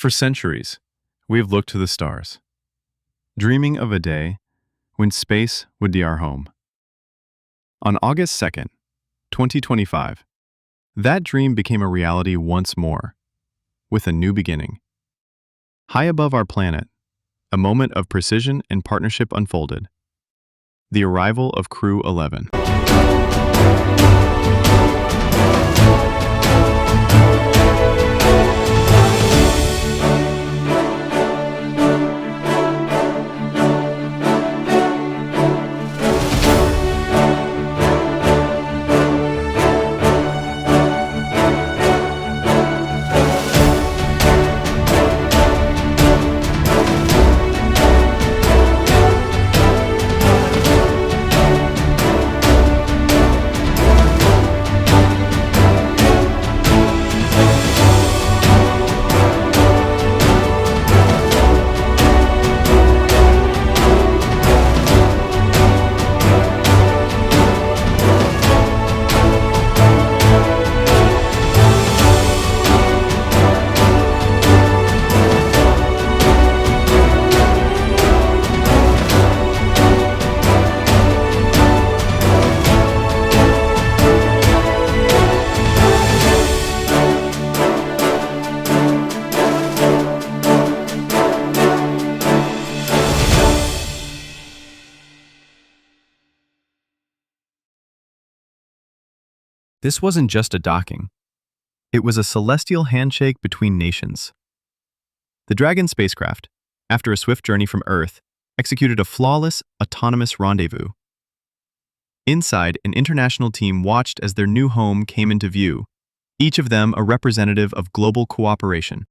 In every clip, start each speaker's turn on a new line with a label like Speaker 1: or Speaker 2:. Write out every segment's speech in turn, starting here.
Speaker 1: For centuries, we have looked to the stars, dreaming of a day when space would be our home. On August 2nd, 2025, that dream became a reality once more, with a new beginning. High above our planet, a moment of precision and partnership unfolded. The arrival of Crew 11. This wasn't just a docking. It was a celestial handshake between nations. The Dragon spacecraft, after a swift journey from Earth, executed a flawless, autonomous rendezvous. Inside, an international team watched as their new home came into view, each of them a representative of global cooperation.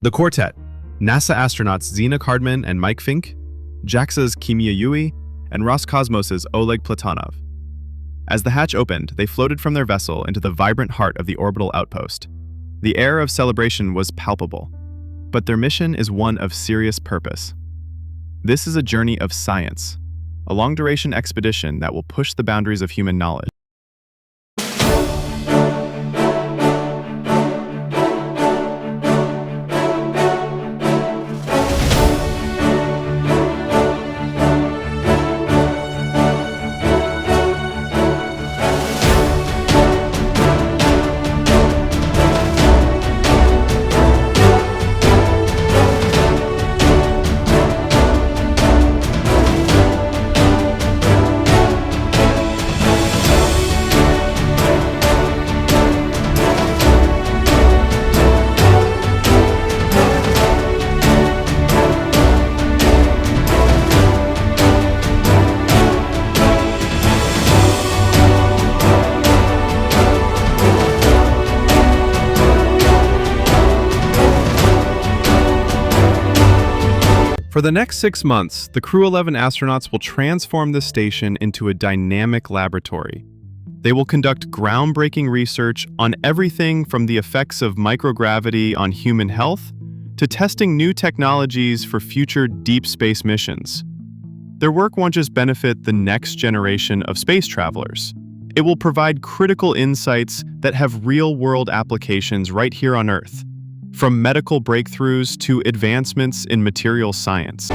Speaker 1: The quartet, NASA astronauts Zena, Cardman, and Mike Fincke, JAXA's Kimiya Yui, and Roscosmos' Oleg Platonov. As the hatch opened, they floated from their vessel into the vibrant heart of the orbital outpost. The air of celebration was palpable, but their mission is one of serious purpose. This is a journey of science, a long-duration expedition that will push the boundaries of human knowledge. For the next 6 months, the Crew 11 astronauts will transform the station into a dynamic laboratory. They will conduct groundbreaking research on everything from the effects of microgravity on human health to testing new technologies for future deep space missions. Their work won't just benefit the next generation of space travelers. It will provide critical insights that have real-world applications right here on Earth, from medical breakthroughs to advancements in material science.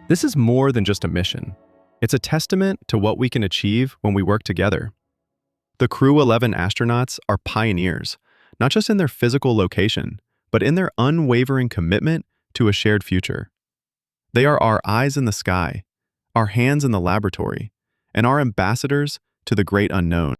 Speaker 1: This is more than just a mission. It's a testament to what we can achieve when we work together. The Crew 11 astronauts are pioneers, not just in their physical location, but in their unwavering commitment to a shared future. They are our eyes in the sky, our hands in the laboratory, and our ambassadors to the great unknown.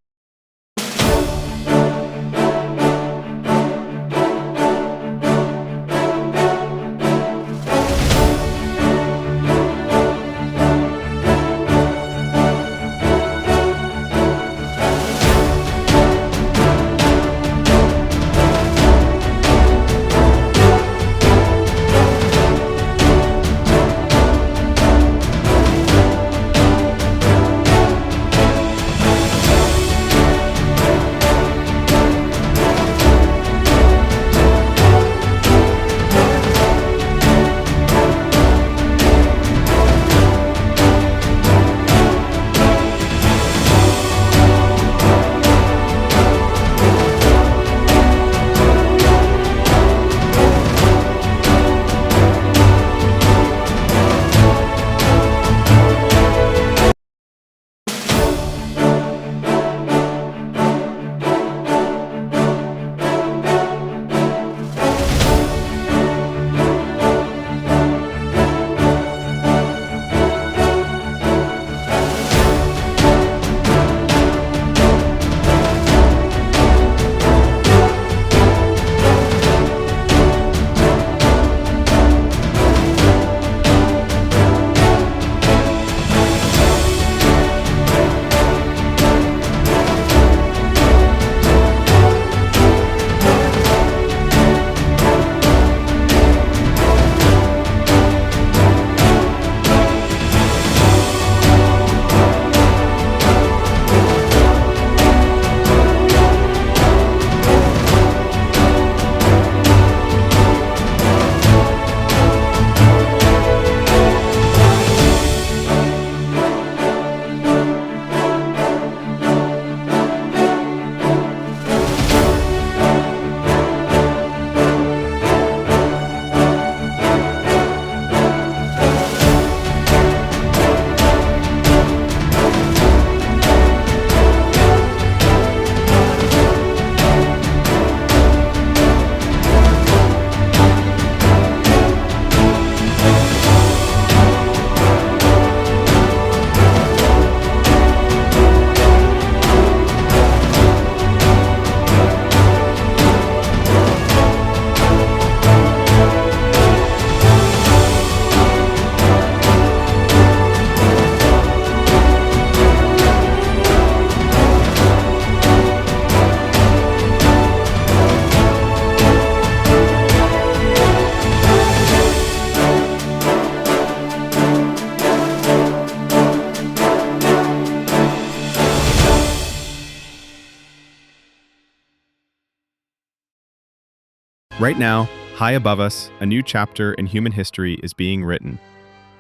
Speaker 1: Right now, high above us, a new chapter in human history is being written.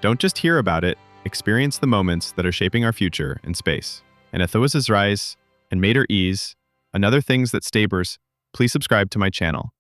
Speaker 1: Don't just hear about it, experience the moments that are shaping our future in space. And Athoas Rise and Mater Ease, and other things that stabers, please subscribe to my channel.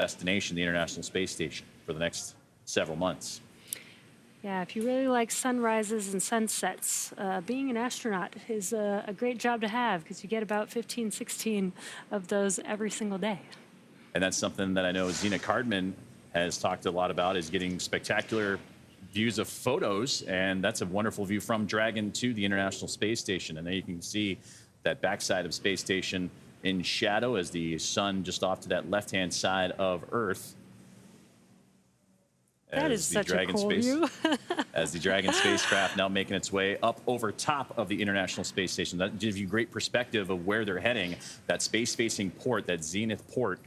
Speaker 2: destination, the International Space Station, for the next several months.
Speaker 3: Yeah, if you really like sunrises and sunsets, being an astronaut is a great job to have because you get about 15, 16 of those every single day.
Speaker 2: And that's something that I know Zena Cardman has talked a lot about, is getting spectacular views of photos. And that's a wonderful view from Dragon to the International Space Station. And there you can see that backside of Space Station in shadow as the sun just off to that left-hand side of Earth.
Speaker 3: That is such a cool view.
Speaker 2: As the Dragon spacecraft now making its way up over top of the International Space Station. That gives you great perspective of where they're heading. That space-facing port, that zenith port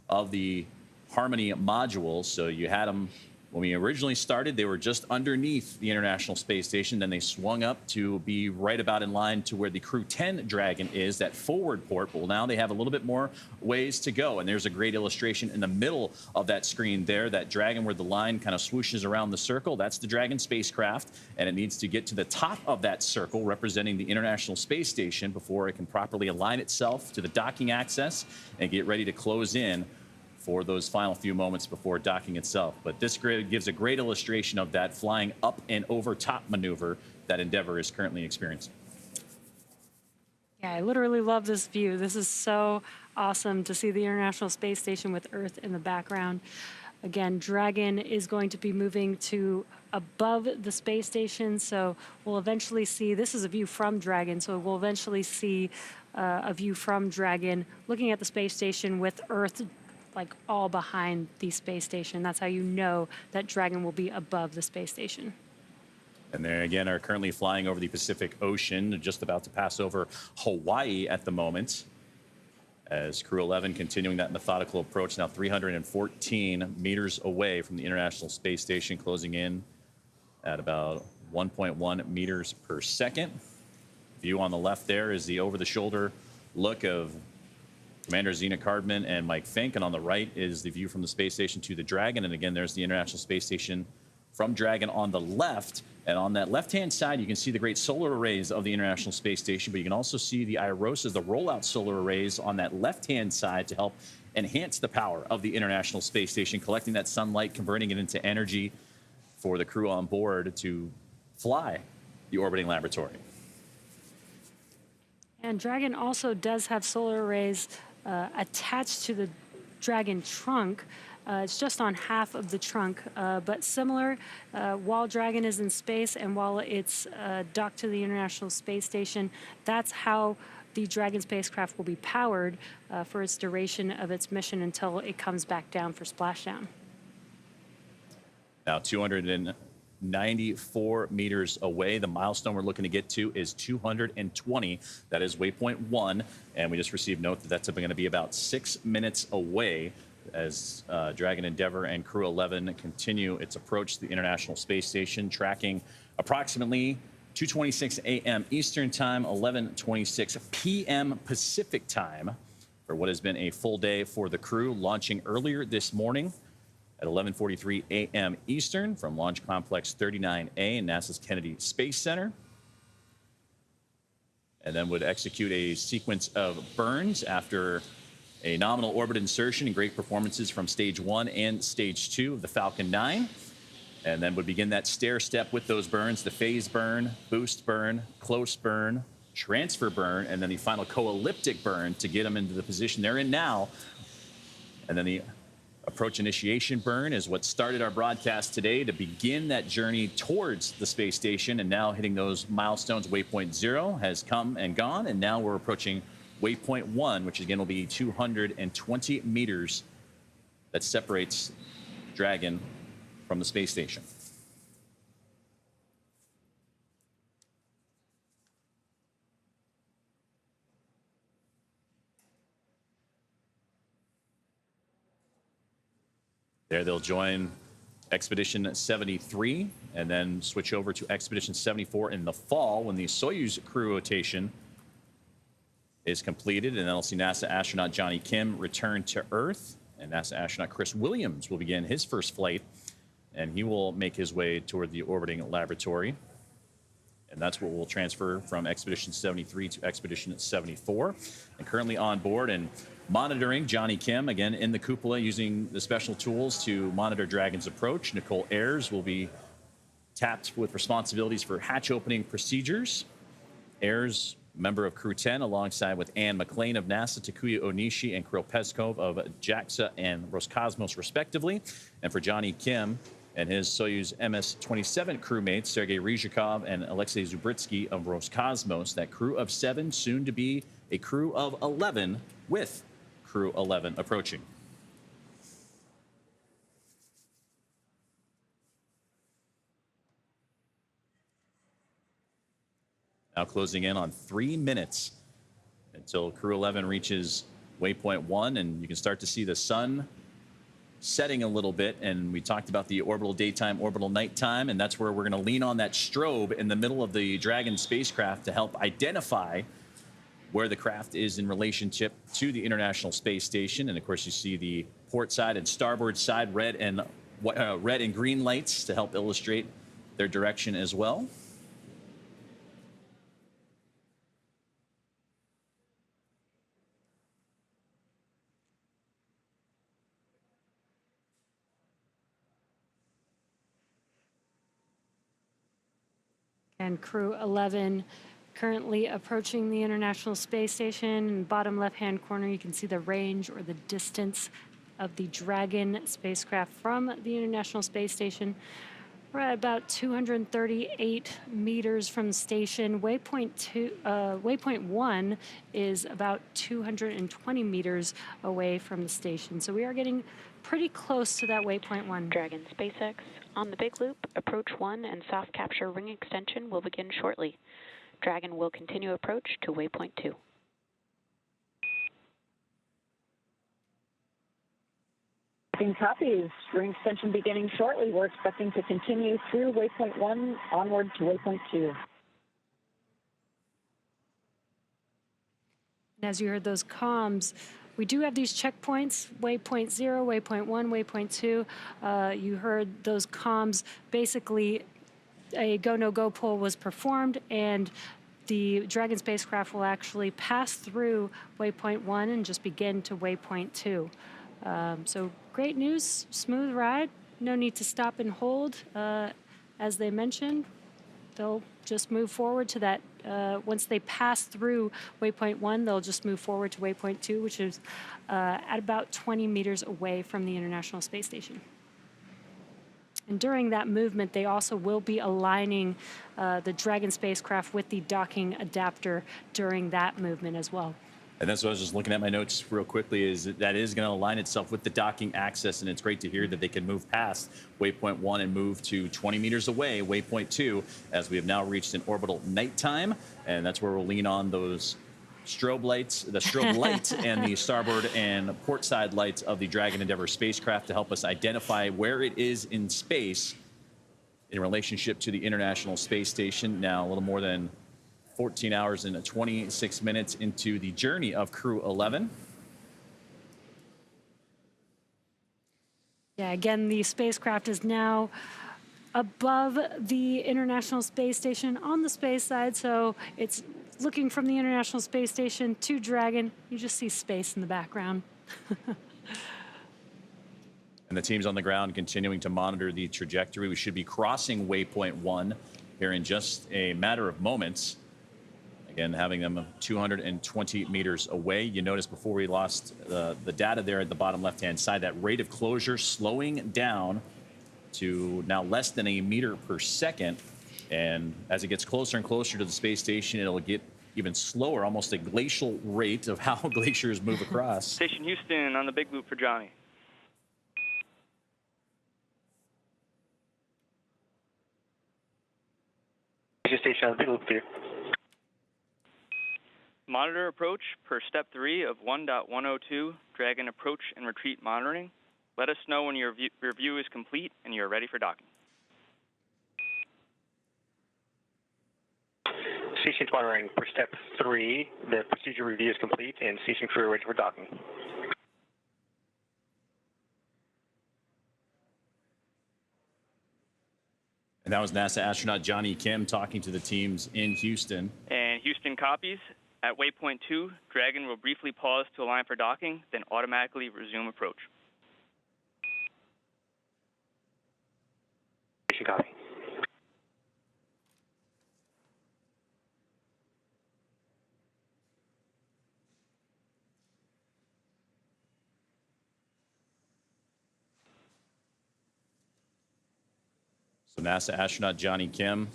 Speaker 2: of the Harmony modules. So you had them when we originally started, they were just underneath the International Space Station. Then they swung up to be right about in line to where the Crew 10 Dragon is, that forward port. Well, now they have a little bit more ways to go. And there's a great illustration in the middle of that screen there, that Dragon where the line kind of swooshes around the circle. That's the Dragon spacecraft. And it needs to get to the top of that circle representing the International Space Station before it can properly align itself to the docking access and get ready to close in for those final few moments before docking itself. But this grid gives a great illustration of that flying up and over top maneuver that Endeavour is currently experiencing.
Speaker 3: Yeah, I literally love this view. This is so awesome to see the International Space Station with Earth in the background. Again, Dragon is going to be moving to above the space station, so we'll eventually see, this is a view from Dragon, so we'll eventually see a view from Dragon looking at the space station with Earth like all behind the space station. That's how you know that Dragon will be above the space station.
Speaker 2: And they again are currently flying over the Pacific Ocean, just about to pass over Hawaii at the moment. As Crew 11 continuing that methodical approach, now 314 meters away from the International Space Station, closing in at about 1.1 meters per second. View on the left there is the over-the-shoulder look of Commander Zena Cardman and Mike Fincke, and on the right is the view from the space station to the Dragon. And again, there's the International Space Station from Dragon on the left. And on that left-hand side, you can see the great solar arrays of the International Space Station, but you can also see the IROSAs, the rollout solar arrays on that left-hand side to help enhance the power of the International Space Station, collecting that sunlight, converting it into energy for the crew on board to fly the orbiting laboratory.
Speaker 3: And Dragon also does have solar arrays attached to the Dragon trunk. It's just on half of the trunk, but similar. While Dragon is in space and while it's docked to the International Space Station, that's how the Dragon spacecraft will be powered for its duration of its mission until it comes back down for splashdown.
Speaker 2: Now 294 meters away. The milestone we're looking to get to is 220. That is waypoint 1. And we just received note that that's going to be about 6 minutes away as Dragon Endeavour and Crew 11 continue its approach to the International Space Station, tracking approximately 2:26 a.m. Eastern Time, 11:26 p.m. Pacific Time for what has been a full day for the crew, launching earlier this morning at 11:43 a.m. Eastern from Launch Complex 39A in NASA's Kennedy Space Center. And then would execute a sequence of burns after a nominal orbit insertion and great performances from Stage 1 and Stage 2 of the Falcon 9. And then would begin that stair step with those burns, the phase burn, boost burn, close burn, transfer burn, and then the final co-elliptic burn to get them into the position they're in now. And then the approach initiation burn is what started our broadcast today to begin that journey towards the space station. And now hitting those milestones, waypoint 0 has come and gone. And now we're approaching waypoint 1, which again will be 220 meters that separates Dragon from the space station. There they'll join Expedition 73 and then switch over to Expedition 74 in the fall when the Soyuz crew rotation is completed. And then I'll see NASA astronaut Johnny Kim return to Earth. And NASA astronaut Chris Williams will begin his first flight. And he will make his way toward the orbiting laboratory. And And that's what will transfer from Expedition 73 to Expedition 74. And currently on board and monitoring, Johnny Kim, again, in the cupola using the special tools to monitor Dragon's approach. Nicole Ayers will be tapped with responsibilities for hatch opening procedures. Ayers, member of Crew 10, alongside with Anne McLean of NASA, Takuya Onishi, and Kirill Peskov of JAXA and Roscosmos, respectively. And for Johnny Kim and his Soyuz MS-27 crewmates, Sergei Ryzhikov and Alexei Zubritsky of Roscosmos, that crew of 7, soon to be a crew of 11, with Crew 11 approaching. Now closing in on 3 minutes until Crew 11 reaches waypoint 1, and you can start to see the sun setting a little bit. And we talked about the orbital daytime, orbital nighttime, and that's where we're going to lean on that strobe in the middle of the Dragon spacecraft to help identify where the craft is in relationship to the International Space Station. And of course, you see the port side and starboard side red and green lights to help illustrate their direction as well.
Speaker 3: And Crew 11 currently approaching the International Space Station. In the bottom left-hand corner, you can see the range or the distance of the Dragon spacecraft from the International Space Station. We're at about 238 meters from the station. Waypoint 1 is about 220 meters away from the station. So we are getting pretty close to that waypoint 1.
Speaker 4: Dragon SpaceX on the big loop, approach 1 and soft capture ring extension will begin shortly. Dragon will continue approach to waypoint 2.
Speaker 5: Copies. Ring extension beginning shortly. We're expecting to continue through waypoint 1 onward to waypoint 2.
Speaker 3: As you heard those comms, we do have these checkpoints, waypoint 0, waypoint 1, waypoint 2. You heard those comms. Basically, a go, no go poll was performed, and the Dragon spacecraft will actually pass through waypoint 1 and just begin to waypoint 2. So great news, smooth ride. No need to stop and hold. As they mentioned, they'll just move forward to that. Once they pass through waypoint 1, they'll just move forward to waypoint 2, which is at about 20 meters away from the International Space Station. And during that movement, they also will be aligning the Dragon spacecraft with the docking adapter during that movement as well.
Speaker 2: And that's what I was just looking at my notes real quickly, is that is going to align itself with the docking axis, and it's great to hear that they can move past waypoint 1 and move to 20 meters away, waypoint 2, as we have now reached an orbital nighttime, and that's where we'll lean on those strobe lights, the strobe light and the starboard and port side lights of the Dragon Endeavour spacecraft to help us identify where it is in space in relationship to the International Space Station. Now a little more than 14 hours and 26 minutes into the journey of Crew 11.
Speaker 3: Yeah, again, the spacecraft is now above the International Space Station on the space side, so it's looking from the International Space Station to Dragon. You just see space in the background.
Speaker 2: And the team's on the ground continuing to monitor the trajectory. We should be crossing waypoint 1 here in just a matter of moments. Again, having them 220 meters away. You notice before we lost the data there at the bottom left-hand side, that rate of closure slowing down to now less than a meter per second. And as it gets closer and closer to the space station, it'll get even slower, almost a glacial rate of how glaciers move across.
Speaker 6: Station Houston on the big loop for Johnny.
Speaker 7: Station on the big loop here.
Speaker 6: Monitor approach per step 3 of 1.102, Dragon approach and retreat monitoring. Let us know when your review is complete and you are ready for docking.
Speaker 7: Station monitoring per step 3, the procedure review is complete and station crew ready for docking.
Speaker 2: And that was NASA astronaut Johnny Kim talking to the teams in Houston.
Speaker 6: And Houston copies. At waypoint 2, Dragon will briefly pause to align for docking, then automatically resume approach.
Speaker 7: Copy.
Speaker 2: So NASA astronaut Johnny Kim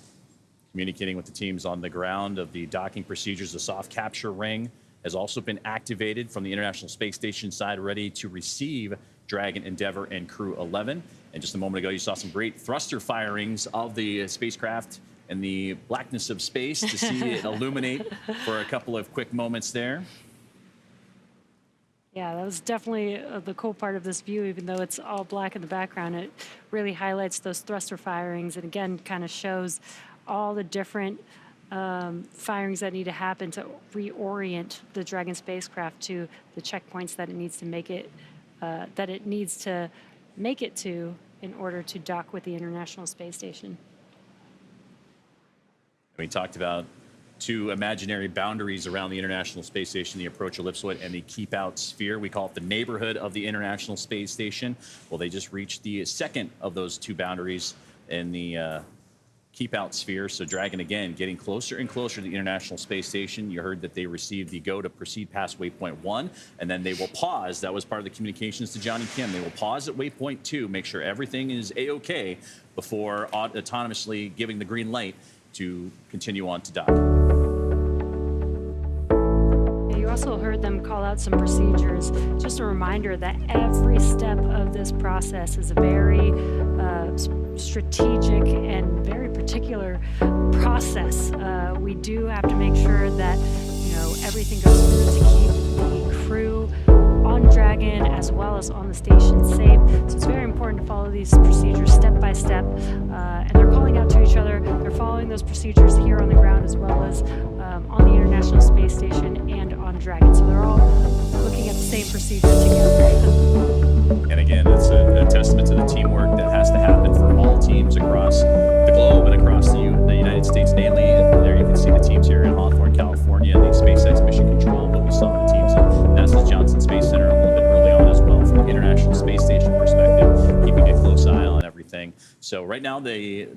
Speaker 2: communicating with the teams on the ground of the docking procedures. The soft capture ring has also been activated from the International Space Station side, ready to receive Dragon, Endeavour, and Crew 11. And just a moment ago, you saw some great thruster firings of the spacecraft in the blackness of space to see it illuminate for a couple of quick moments there.
Speaker 3: Yeah, that was definitely the cool part of this view, even though it's all black in the background. It really highlights those thruster firings and, again, kind of shows all the different firings that need to happen to reorient the Dragon spacecraft to the checkpoints that it needs to make it to in order to dock with the International Space Station.
Speaker 2: We talked about two imaginary boundaries around the International Space Station, the approach ellipsoid and the keep out sphere. We call it the neighborhood of the International Space Station. Well, they just reached the second of those two boundaries in the keep out sphere. So Dragon, again, getting closer and closer to the International Space Station. You heard that they received the go to proceed past waypoint 1, and then they will pause. That was part of the communications to Johnny Kim. They will pause at waypoint 2, make sure everything is A-OK before autonomously giving the green light to continue on to dock.
Speaker 3: You also heard them call out some procedures. Just a reminder that every step of this process is a very strategic and very particular process. We do have to make sure that everything goes through to keep the crew on Dragon as well as on the station safe. So it's very important to follow these procedures step by step. And they're calling out to each other. They're following those procedures here on the ground as well as on the International Space Station and on Dragon. So they're all looking at the same procedure together.
Speaker 2: And again, it's a testament to the teamwork that has to happen for all teams across the globe and across the United States daily. And there you can see the teams here in Hawthorne, California, and the SpaceX Mission Control. But we saw the teams at NASA's Johnson Space Center a little bit early on as well from the International Space Station perspective, keeping a close eye on everything. So right now, the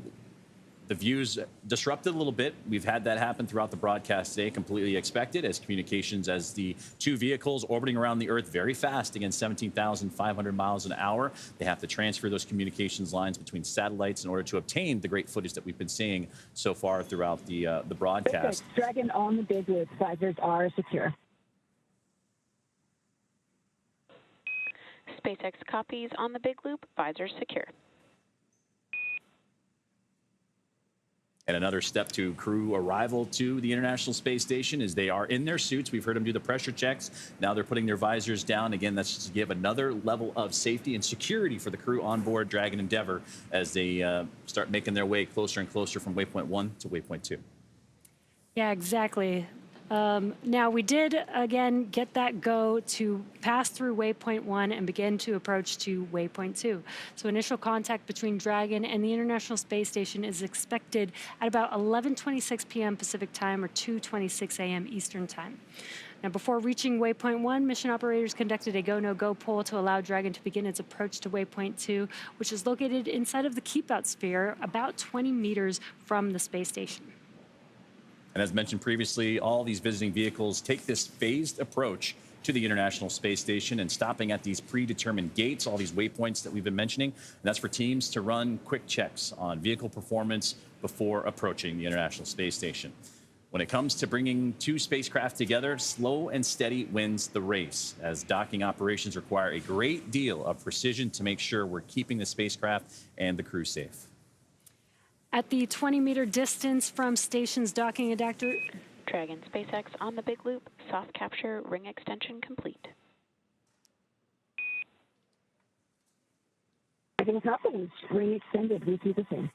Speaker 2: view's disrupted a little bit. We've had that happen throughout the broadcast today, completely expected, as communications as the two vehicles orbiting around the Earth very fast, again, 17,500 miles an hour. They have to transfer those communications lines between satellites in order to obtain the great footage that we've been seeing so far throughout the broadcast.
Speaker 5: Perfect. Dragon on the big loop. Visors are secure.
Speaker 4: SpaceX copies on the big loop. Visors secure.
Speaker 2: And another step to crew arrival to the International Space Station is they are in their suits. We've heard them do the pressure checks. Now they're putting their visors down. Again, that's just to give another level of safety and security for the crew on board Dragon Endeavour as they start making their way closer and closer from waypoint 1 to waypoint 2.
Speaker 3: Yeah, exactly. Now, we did, again, get that go to pass through waypoint 1 and begin to approach to waypoint 2. So initial contact between Dragon and the International Space Station is expected at about 11:26 p.m. Pacific time or 2:26 a.m. Eastern time. Now, before reaching waypoint 1, mission operators conducted a go, no-go poll to allow Dragon to begin its approach to waypoint 2, which is located inside of the keep-out sphere about 20 meters from the space station.
Speaker 2: And as mentioned previously, all these visiting vehicles take this phased approach to the International Space Station and stopping at these predetermined gates, all these waypoints that we've been mentioning. And that's for teams to run quick checks on vehicle performance before approaching the International Space Station. When it comes to bringing two spacecraft together, slow and steady wins the race, as docking operations require a great deal of precision to make sure we're keeping the spacecraft and the crew safe.
Speaker 3: At the 20-meter distance from station's docking adapter,
Speaker 4: Dragon SpaceX on the big loop. Soft capture ring extension complete.
Speaker 5: Dragon copies. Ring extended. We see the same.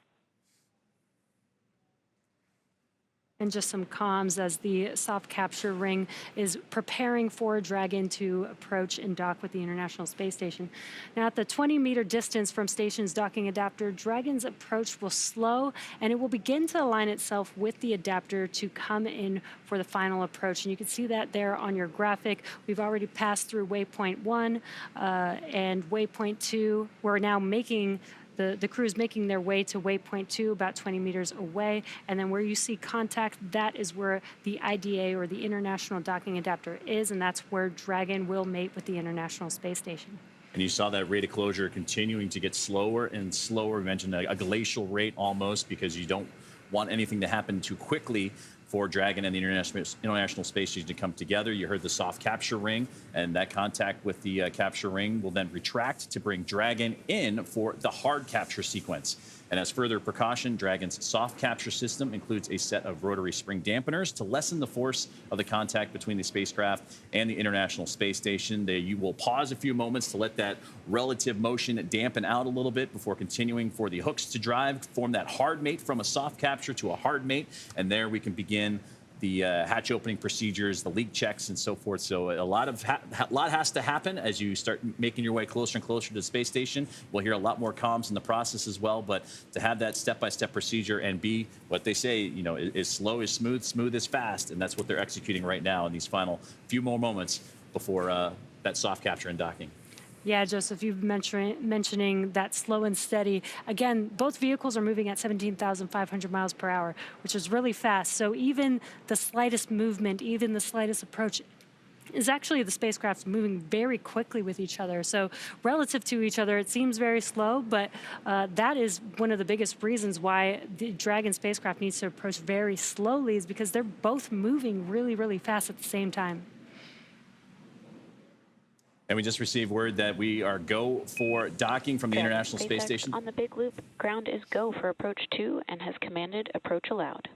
Speaker 3: And just some comms as the soft capture ring is preparing for Dragon to approach and dock with the International Space Station. Now, at the 20-meter distance from station's docking adapter, Dragon's approach will slow, and it will begin to align itself with the adapter to come in for the final approach. And you can see that there on your graphic. We've already passed through waypoint 1 and waypoint 2. We're now making the crew is making their way to waypoint 2, about 20 meters away. And then where you see contact, that is where the IDA, or the International Docking Adapter, is, and that's where Dragon will mate with the International Space Station.
Speaker 2: And you saw that rate of closure continuing to get slower and slower. We mentioned a glacial rate almost, because you don't want anything to happen too quickly for Dragon and the International Space Station to come together. You heard the soft capture ring, and that contact with the capture ring will then retract to bring Dragon in for the hard capture sequence. And as further precaution, Dragon's soft capture system includes a set of rotary spring dampeners to lessen the force of the contact between the spacecraft and the International Space Station. You will pause a few moments to let that relative motion dampen out a little bit before continuing for the hooks to drive, form that hard mate from a soft capture to a hard mate, and there we can begin the hatch opening procedures, the leak checks, and so forth. So a lot has to happen as you start making your way closer and closer to the space station. We'll hear a lot more comms in the process as well, but to have that step-by-step procedure and be what they say, you know, is slow is smooth, smooth is fast, and that's what they're executing right now in these final few more moments before that soft capture and docking.
Speaker 3: Yeah, Joseph, you've mentioning that slow and steady. Again, both vehicles are moving at 17,500 miles per hour, which is really fast. So even the slightest movement, even the slightest approach, is actually the spacecraft moving very quickly with each other. So relative to each other, it seems very slow, but that is one of the biggest reasons why the Dragon spacecraft needs to approach very slowly, is because they're both moving really, really fast at the same time.
Speaker 2: And we just received word that we are go for docking from the International Space Station.
Speaker 4: On the big loop, ground is go for approach 2 and has commanded approach allowed.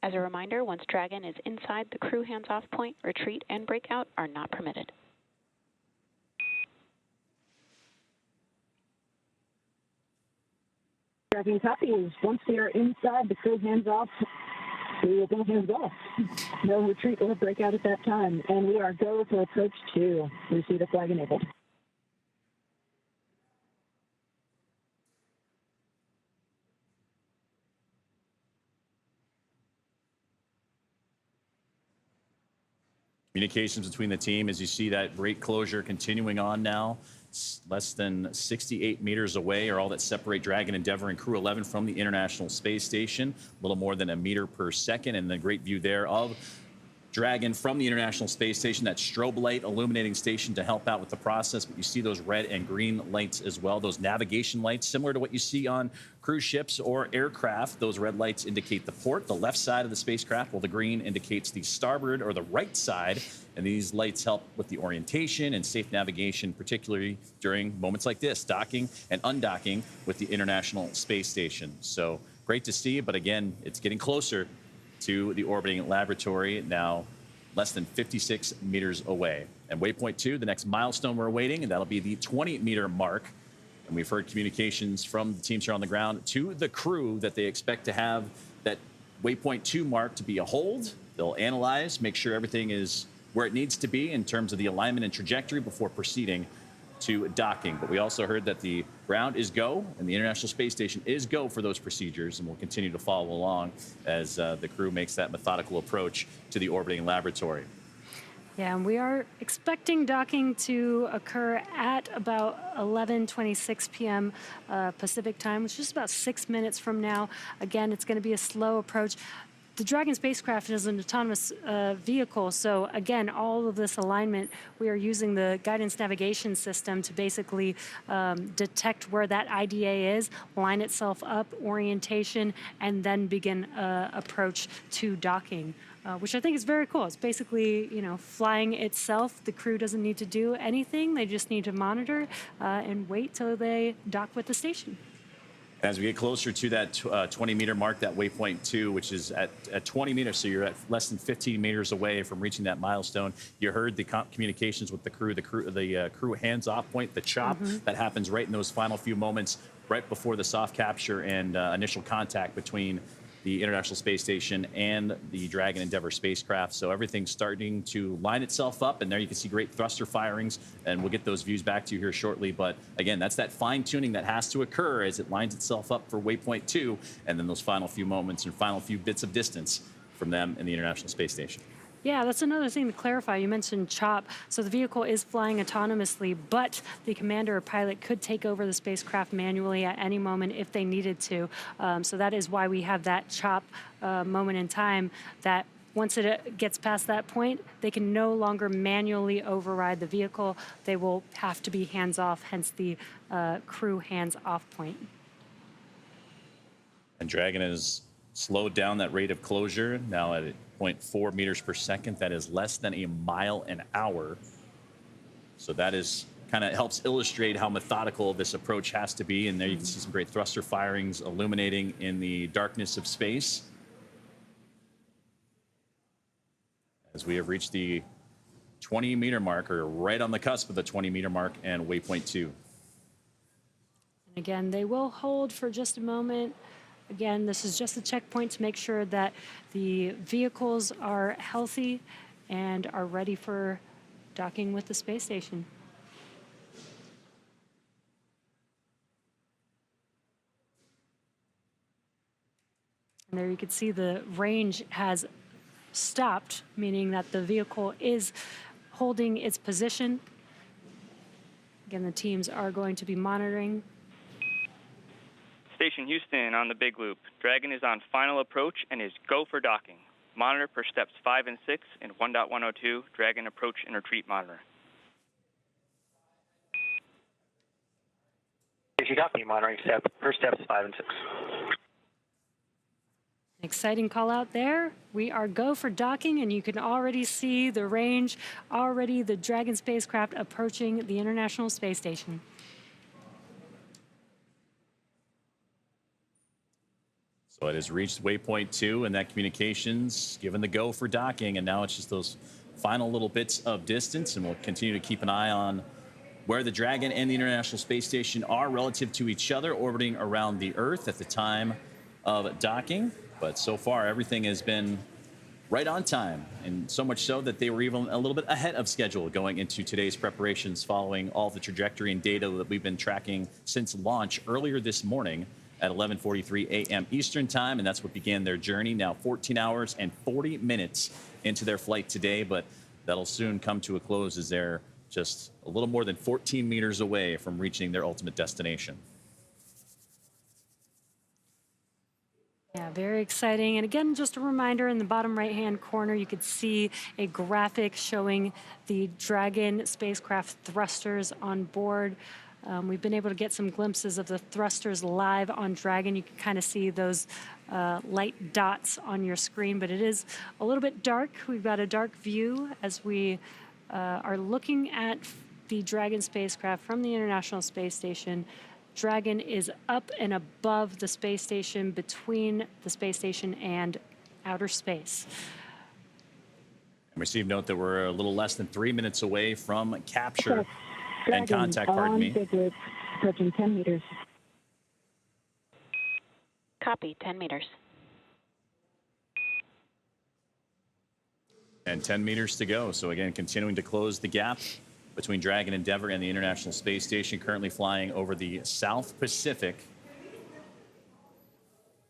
Speaker 4: As a reminder, once Dragon is inside the crew hands-off point, retreat and breakout are not permitted.
Speaker 5: Dragon copies. Once we are inside the crew hands-off, we will go hands off. No retreat or breakout at that time. And we are go for approach 2. We see the flag enabled.
Speaker 2: Communications between the team, as you see that rate closure continuing on now. It's less than 68 meters away are all that separate Dragon, Endeavour, and Crew 11 from the International Space Station. A little more than a meter per second, and the great view there of Dragon from the International Space Station, that strobe light illuminating station to help out with the process. But you see those red and green lights as well, those navigation lights, similar to what you see on cruise ships or aircraft. Those red lights indicate the port, the left side of the spacecraft, while the green indicates the starboard or the right side. And these lights help with the orientation and safe navigation, particularly during moments like this, docking and undocking with the International Space Station. So great to see, but again, it's getting closer to the orbiting laboratory, now less than 56 meters away. And waypoint 2, the next milestone we're awaiting, and that'll be the 20-meter mark. And we've heard communications from the teams here on the ground to the crew that they expect to have that waypoint 2 mark to be a hold. They'll analyze, make sure everything is where it needs to be in terms of the alignment and trajectory before proceeding to docking. But we also heard that the ground is go and the International Space Station is go for those procedures, and we'll continue to follow along as the crew makes that methodical approach to the orbiting laboratory.
Speaker 3: Yeah, and we are expecting docking to occur at about 11:26 p.m. Pacific time, which is about 6 minutes from now. Again, it's going to be a slow approach. The Dragon spacecraft is an autonomous vehicle, so again, all of this alignment, we are using the guidance navigation system to basically detect where that IDA is, line itself up, orientation, and then begin approach to docking, which I think is very cool. It's basically, you know, flying itself. The crew doesn't need to do anything. They just need to monitor and wait till they dock with the station.
Speaker 2: As we get closer to that 20-meter mark, that waypoint 2, which is at 20 meters, so you're at less than 15 meters away from reaching that milestone. You heard the communications with the crew hands-off point, the chop, that happens right in those final few moments, right before the soft capture and initial contact between the International Space Station and the Dragon Endeavour spacecraft. So everything's starting to line itself up, and there you can see great thruster firings, and we'll get those views back to you here shortly. But again, that's that fine-tuning that has to occur as it lines itself up for waypoint 2, and then those final few moments and final few bits of distance from them and the International Space Station.
Speaker 3: Yeah, that's another thing to clarify. You mentioned CHOP. So the vehicle is flying autonomously, but the commander or pilot could take over the spacecraft manually at any moment if they needed to. So that is why we have that CHOP moment in time, that once it gets past that point, they can no longer manually override the vehicle. They will have to be hands-off, hence the crew hands-off point.
Speaker 2: And Dragon has slowed down that rate of closure, now at 0.4 meters per second. That is less than a mile an hour. So that is kind of helps illustrate how methodical this approach has to be. And there you can see some great thruster firings illuminating in the darkness of space. As we have reached the 20-meter mark, or right on the cusp of the 20-meter mark, and waypoint 2.
Speaker 3: And again, they will hold for just a moment. Again, this is just a checkpoint to make sure that the vehicles are healthy and are ready for docking with the space station. And there you can see the range has stopped, meaning that the vehicle is holding its position. Again, the teams are going to be monitoring.
Speaker 6: Station Houston on the Big Loop. Dragon is on final approach and is go for docking. Monitor per steps 5 and 6 in 1.102, Dragon approach and retreat monitor.
Speaker 7: Station docking monitoring steps 5 and 6.
Speaker 3: Exciting call out there. We are go for docking, and you can already see the range, already the Dragon spacecraft approaching the International Space Station.
Speaker 2: So it has reached waypoint 2, and that communications given the go for docking, and now it's just those final little bits of distance, and we'll continue to keep an eye on where the Dragon and the International Space Station are relative to each other, orbiting around the Earth at the time of docking. But so far, everything has been right on time, and so much so that they were even a little bit ahead of schedule going into today's preparations, following all the trajectory and data that we've been tracking since launch earlier this morning at 11:43 a.m. Eastern Time, and that's what began their journey. Now 14 hours and 40 minutes into their flight today, but that'll soon come to a close as they're just a little more than 14 meters away from reaching their ultimate destination.
Speaker 3: Yeah, very exciting. And again, just a reminder, in the bottom right-hand corner, you could see a graphic showing the Dragon spacecraft thrusters on board. We've been able to get some glimpses of the thrusters live on Dragon. You can kind of see those light dots on your screen, but it is a little bit dark. We've got a dark view as we are looking at the Dragon spacecraft from the International Space Station. Dragon is up and above the space station, between the space station and outer space.
Speaker 2: And receive note that we're a little less than 3 minutes away from capture and
Speaker 5: Dragon
Speaker 2: contact, pardon me.
Speaker 5: Big Loop, approaching 10 meters.
Speaker 4: Copy, 10 meters.
Speaker 2: And 10 meters to go. So again, continuing to close the gap between Dragon Endeavour and the International Space Station, currently flying over the South Pacific,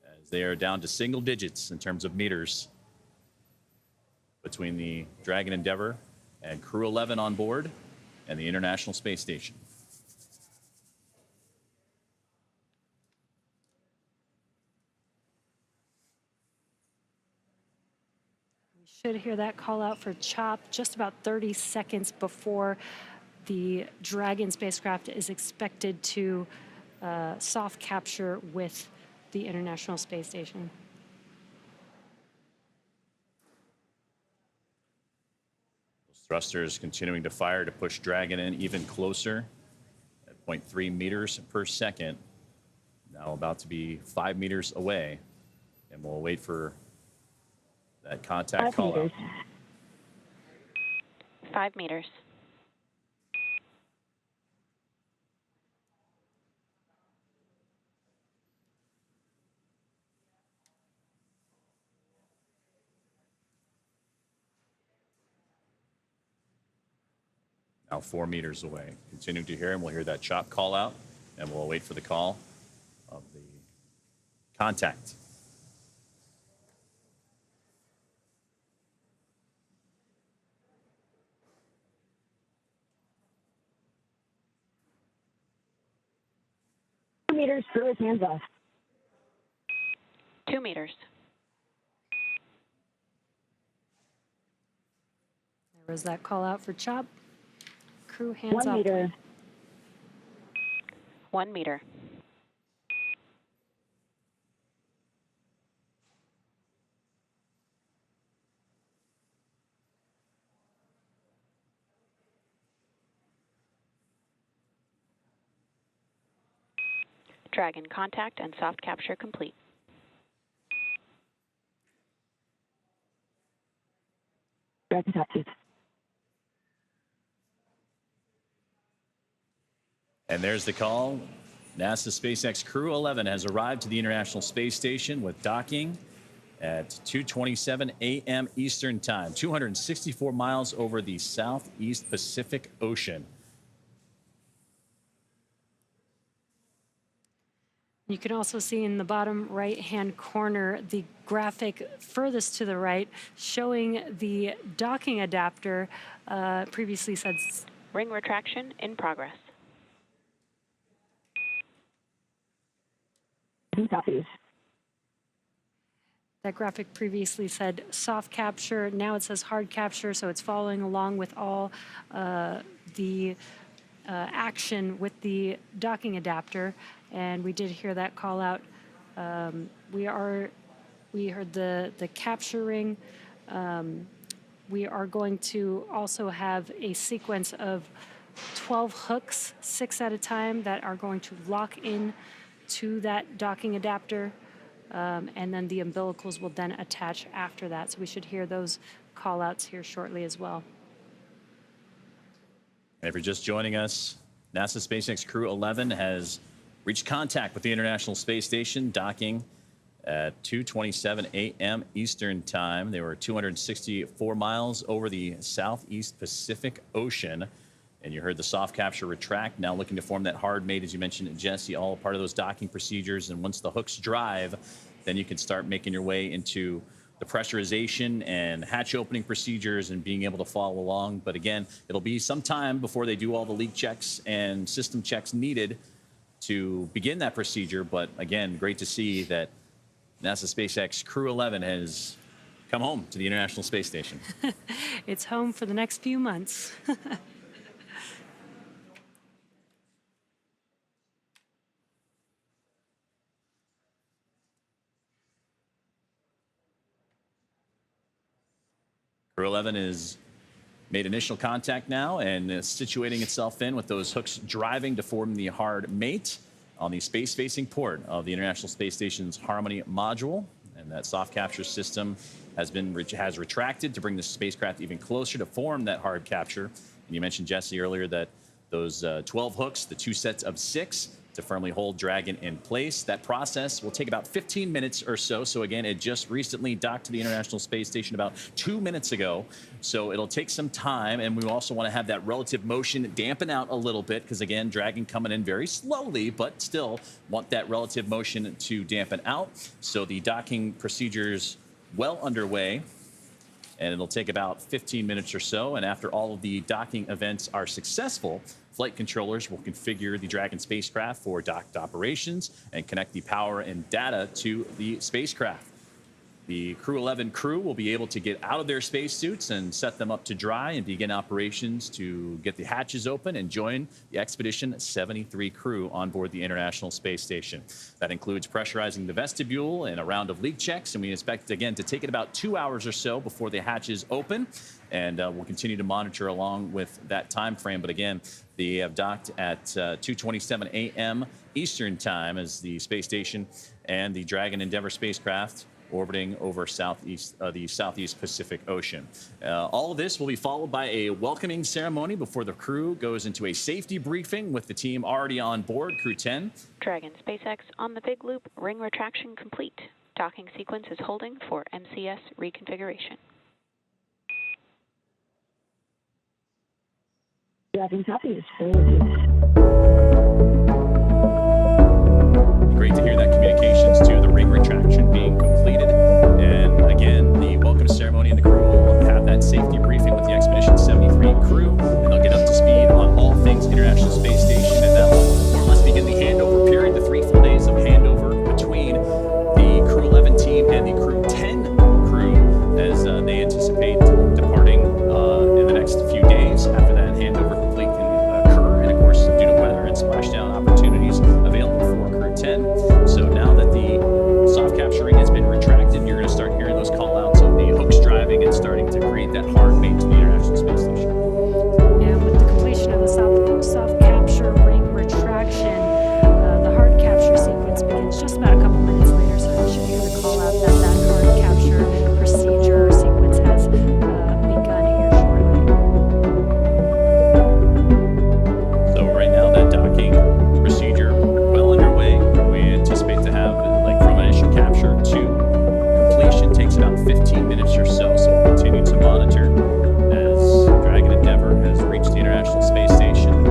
Speaker 2: as they are down to single digits in terms of meters between the Dragon Endeavour and Crew 11 on board and the International Space Station.
Speaker 3: We should hear that call out for CHOP just about 30 seconds before the Dragon spacecraft is expected to soft capture with the International Space Station.
Speaker 2: Thrusters continuing to fire to push Dragon in even closer at 0.3 meters per second. Now about to be 5 meters away, and we'll wait for that contact call out.
Speaker 4: 5 meters.
Speaker 2: Now 4 meters away. Continuing to hear him, we'll hear that chop call out, and we'll wait for the call of the contact.
Speaker 5: Meters, screw his hands off.
Speaker 4: 2 meters.
Speaker 3: There was that call out for chop. Crew hands
Speaker 5: 1
Speaker 3: off.
Speaker 5: meter.
Speaker 4: 1 meter. Dragon contact and soft capture complete.
Speaker 5: Dragon taxi.
Speaker 2: And there's the call. NASA SpaceX Crew 11 has arrived to the International Space Station with docking at 2:27 a.m. Eastern Time, 264 miles over the Southeast Pacific Ocean.
Speaker 3: You can also see in the bottom right-hand corner the graphic furthest to the right showing the docking adapter previously said.
Speaker 4: Ring retraction in progress.
Speaker 5: Copies.
Speaker 3: That graphic previously said soft capture. Now it says hard capture, so it's following along with all the action with the docking adapter. And we did hear that call out. We heard the capturing. We are going to also have a sequence of 12 hooks, 6 at a time, that are going to lock in to that docking adapter. And then the umbilicals will then attach after that. So we should hear those call outs here shortly as well.
Speaker 2: And if you're just joining us, NASA SpaceX Crew 11 has reached contact with the International Space Station, docking at 2:27 a.m. Eastern Time. They were 264 miles over the Southeast Pacific Ocean. And you heard the soft capture retract, now looking to form that hard mate, as you mentioned, Jesse, all part of those docking procedures. And once the hooks drive, then you can start making your way into the pressurization and hatch opening procedures and being able to follow along. But again, it'll be some time before they do all the leak checks and system checks needed to begin that procedure. But again, great to see that NASA SpaceX Crew 11 has come home to the International Space Station.
Speaker 3: It's home for the next few months.
Speaker 2: Crew 11 is made initial contact now and situating itself in with those hooks driving to form the hard mate on the space-facing port of the International Space Station's Harmony module. And that soft capture system has retracted to bring the spacecraft even closer to form that hard capture. And you mentioned, Jesse, earlier that those 12 hooks, the 2 sets of 6, to firmly hold Dragon in place. That process will take about 15 minutes or so. So again, it just recently docked to the International Space Station about 2 minutes ago. So it'll take some time, and we also want to have that relative motion dampen out a little bit, because again, Dragon coming in very slowly, but still want that relative motion to dampen out. So the docking procedures well underway, and it'll take about 15 minutes or so. And after all of the docking events are successful, flight controllers will configure the Dragon spacecraft for docked operations and connect the power and data to the spacecraft. The Crew 11 crew will be able to get out of their spacesuits and set them up to dry and begin operations to get the hatches open and join the Expedition 73 crew on board the International Space Station. That includes pressurizing the vestibule and a round of leak checks, and we expect, again, to take it about 2 hours or so before the hatches open. And we'll continue to monitor along with that time frame. But again, they have docked at 2:27 a.m. Eastern Time as the space station and the Dragon Endeavour spacecraft orbiting over the Southeast Pacific Ocean. All of this will be followed by a welcoming ceremony before the crew goes into a safety briefing with the team already on board, Crew 10.
Speaker 4: Dragon SpaceX on the big loop, ring retraction complete. Docking sequence is holding for MCS reconfiguration.
Speaker 5: Dragon copies. Forward to.
Speaker 2: Great to hear that communications to the ring retraction being completed. And again, the welcome ceremony and the crew will have that safety briefing with the Expedition 73 crew, and they'll get up to speed on all things International Space Station, and that will more or less begin the handover period, the 3 full days of handover between the Crew 11 team and the Crew 10 crew, as they anticipate departing in the next few days after that handover complete can occur, and of course, due to weather and splashdown opportunities available for Crew 10. So now that the soft capturing has been retracted, you're going to start hearing those call-outs of the hooks driving and starting to create that hard mate to the International Space Station.
Speaker 3: And with the completion of the soft capture ring retraction, the hard capture sequence begins just about a couple minutes later, so you should hear the call out that hard capture procedure sequence has begun here shortly.
Speaker 2: So right now that docking procedure well underway. We anticipate to have, like, from initial capture to completion takes about 15 minutes or so, so we'll continue to monitor as Dragon Endeavour has reached the International Space Station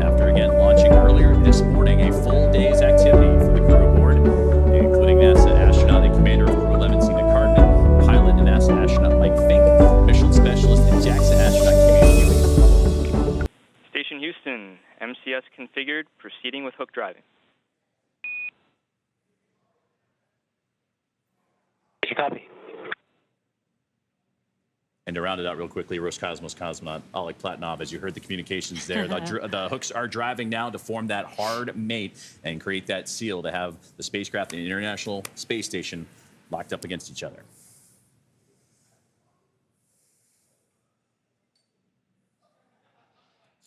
Speaker 2: after again launching earlier this morning, a full day's activity for the crew aboard, including NASA astronaut and commander of Crew 11 Zena Cardman, pilot and NASA astronaut Mike Fincke, mission specialist and JAXA astronaut Kimiya Yui.
Speaker 6: Station Houston, MCS configured, proceeding with hook driving.
Speaker 7: Copy.
Speaker 2: And to round it out real quickly, Roscosmos cosmonaut Oleg Platonov, as you heard the communications there, the hooks are driving now to form that hard mate and create that seal to have the spacecraft and the International Space Station locked up against each other.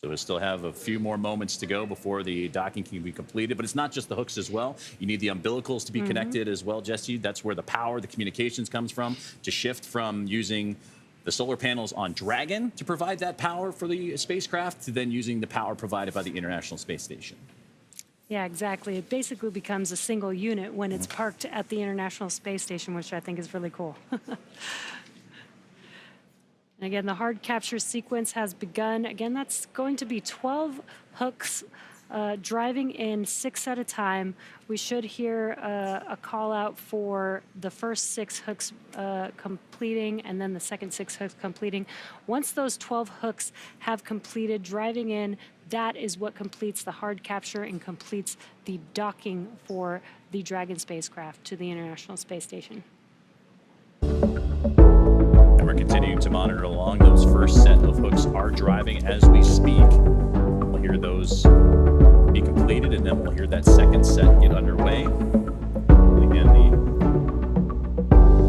Speaker 2: So we still have a few more moments to go before the docking can be completed. But it's not just the hooks as well. You need the umbilicals to be connected as well, Jesse. That's where the power, the communications comes from, to shift from using the solar panels on Dragon to provide that power for the spacecraft to then using the power provided by the International Space Station.
Speaker 3: Yeah, exactly. It basically becomes a single unit when it's parked at the International Space Station, which I think is really cool. And again, the hard capture sequence has begun. Again, that's going to be 12 hooks driving in 6 at a time. We should hear a call out for the first 6 hooks completing and then the second 6 hooks completing. Once those 12 hooks have completed driving in, that is what completes the hard capture and completes the docking for the Dragon spacecraft to the International Space Station.
Speaker 2: And we're continuing to monitor along. Those first set of hooks are driving as we speak. We'll hear those be completed, and then we'll hear that second set get underway. And again, the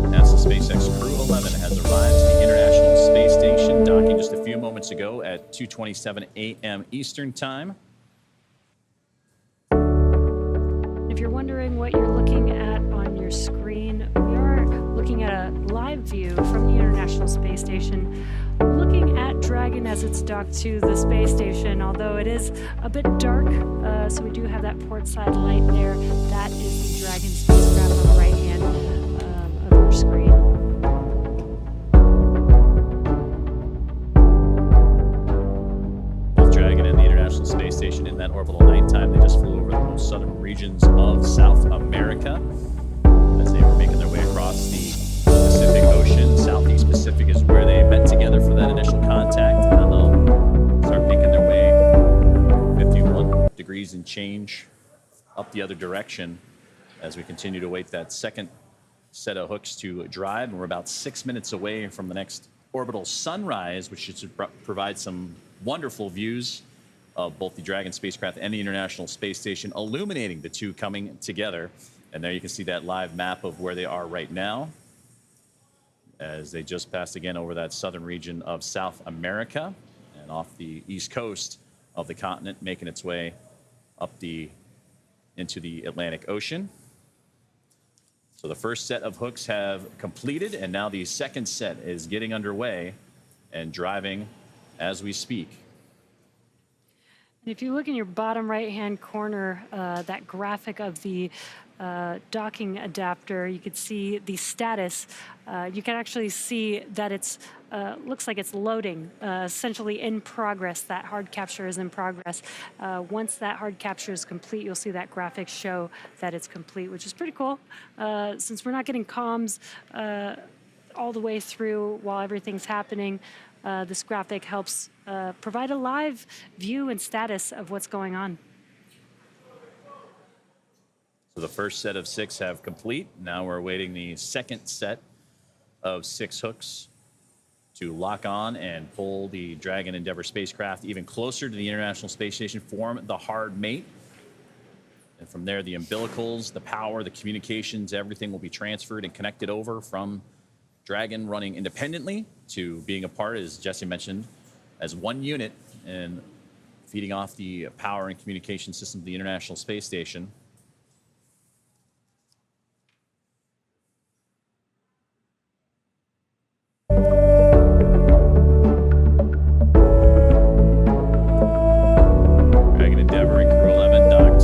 Speaker 2: NASA SpaceX Crew 11 has arrived to the International Space Station, docking just a few moments ago at 2:27 a.m. Eastern Time.
Speaker 3: If you're wondering what you're looking at on your screen, we are looking at a live view from the International Space Station, looking at Dragon as it's docked to the space station, although it is a bit dark, so we do have that port side light there. That is the Dragon spacecraft on the right hand of your screen.
Speaker 2: Both Dragon and the International Space Station in that orbital nighttime, they just flew over the most southern regions of South America as they were making their way across the Pacific Ocean. Southeast Pacific is where they met together for that initial contact, and then they'll start making their way 51 degrees and change up the other direction as we continue to wait that second set of hooks to drive. And we're about 6 minutes away from the next orbital sunrise, which should provide some wonderful views of both the Dragon spacecraft and the International Space Station, illuminating the two coming together. And there you can see that live map of where they are right now, as they just passed again over that southern region of South America and off the east coast of the continent, making its way up into the Atlantic Ocean. So the first set of hooks have completed, and now the second set is getting underway and driving as we speak.
Speaker 3: If you look in your bottom right-hand corner, that graphic of the docking adapter, you could see the status. You can actually see that it's looks like it's loading, essentially in progress. That hard capture is in progress. Once that hard capture is complete, you'll see that graphic show that it's complete, which is pretty cool. Since we're not getting comms all the way through while everything's happening, this graphic helps provide a live view and status of what's going on.
Speaker 2: So the first set of 6 have complete. Now we're awaiting the second set of 6 hooks to lock on and pull the Dragon Endeavour spacecraft even closer to the International Space Station, form the hard mate. And from there, the umbilicals, the power, the communications, everything will be transferred and connected over from Dragon running independently to being a part, as Jesse mentioned, as one unit and feeding off the power and communication system of the International Space Station. Dragon Endeavour and Crew 11 docked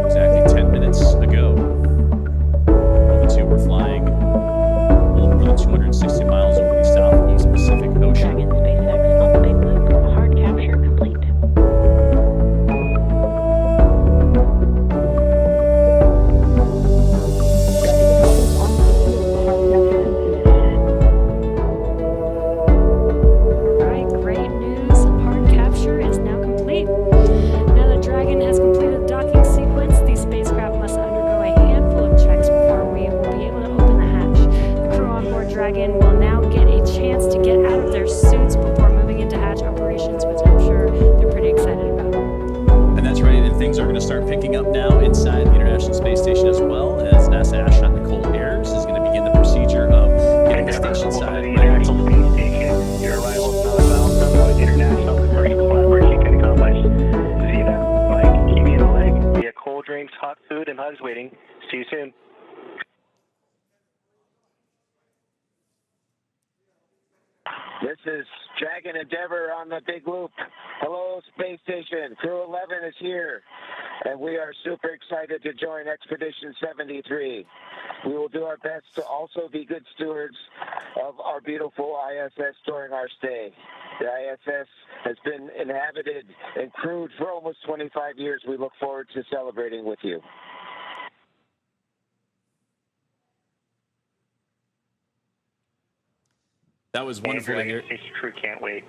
Speaker 2: exactly 10 minutes ago. While the two were flying a little more than 260 miles over the southeast Pacific Ocean.
Speaker 4: Dragon SpaceX on the big loop. Hard capture complete.
Speaker 3: All right, great news. Hard capture is now complete. Now that Dragon has completed the docking sequence, the spacecraft must undergo a handful of checks before we will be able to open the hatch. The crew on board Dragon will now get a chance to get out of their suits before moving into hatch operations, which I'm sure they're pretty excited about.
Speaker 2: And that's right, and things are going to start picking up now inside the International Space Station as well, as NASA astronaut Nicole Ayers is going to begin the procedure of getting the station side ready.
Speaker 7: International Space Station. Your arrival is not about with international commercial collaboration can accomplish. Zena, Mike, Kimiya, and Oleg. We have cold drinks, hot food, and hugs waiting. See you soon.
Speaker 8: This is Dragon Endeavour on the big loop. Hello, Space Station. Crew 11 is here, and we are super excited to join Expedition 73. We will do our best to also be good stewards of our beautiful ISS during our stay. The ISS has been inhabited and crewed for almost 25 years. We look forward to celebrating with you.
Speaker 2: That was wonderful to hear.
Speaker 7: Station crew can't wait.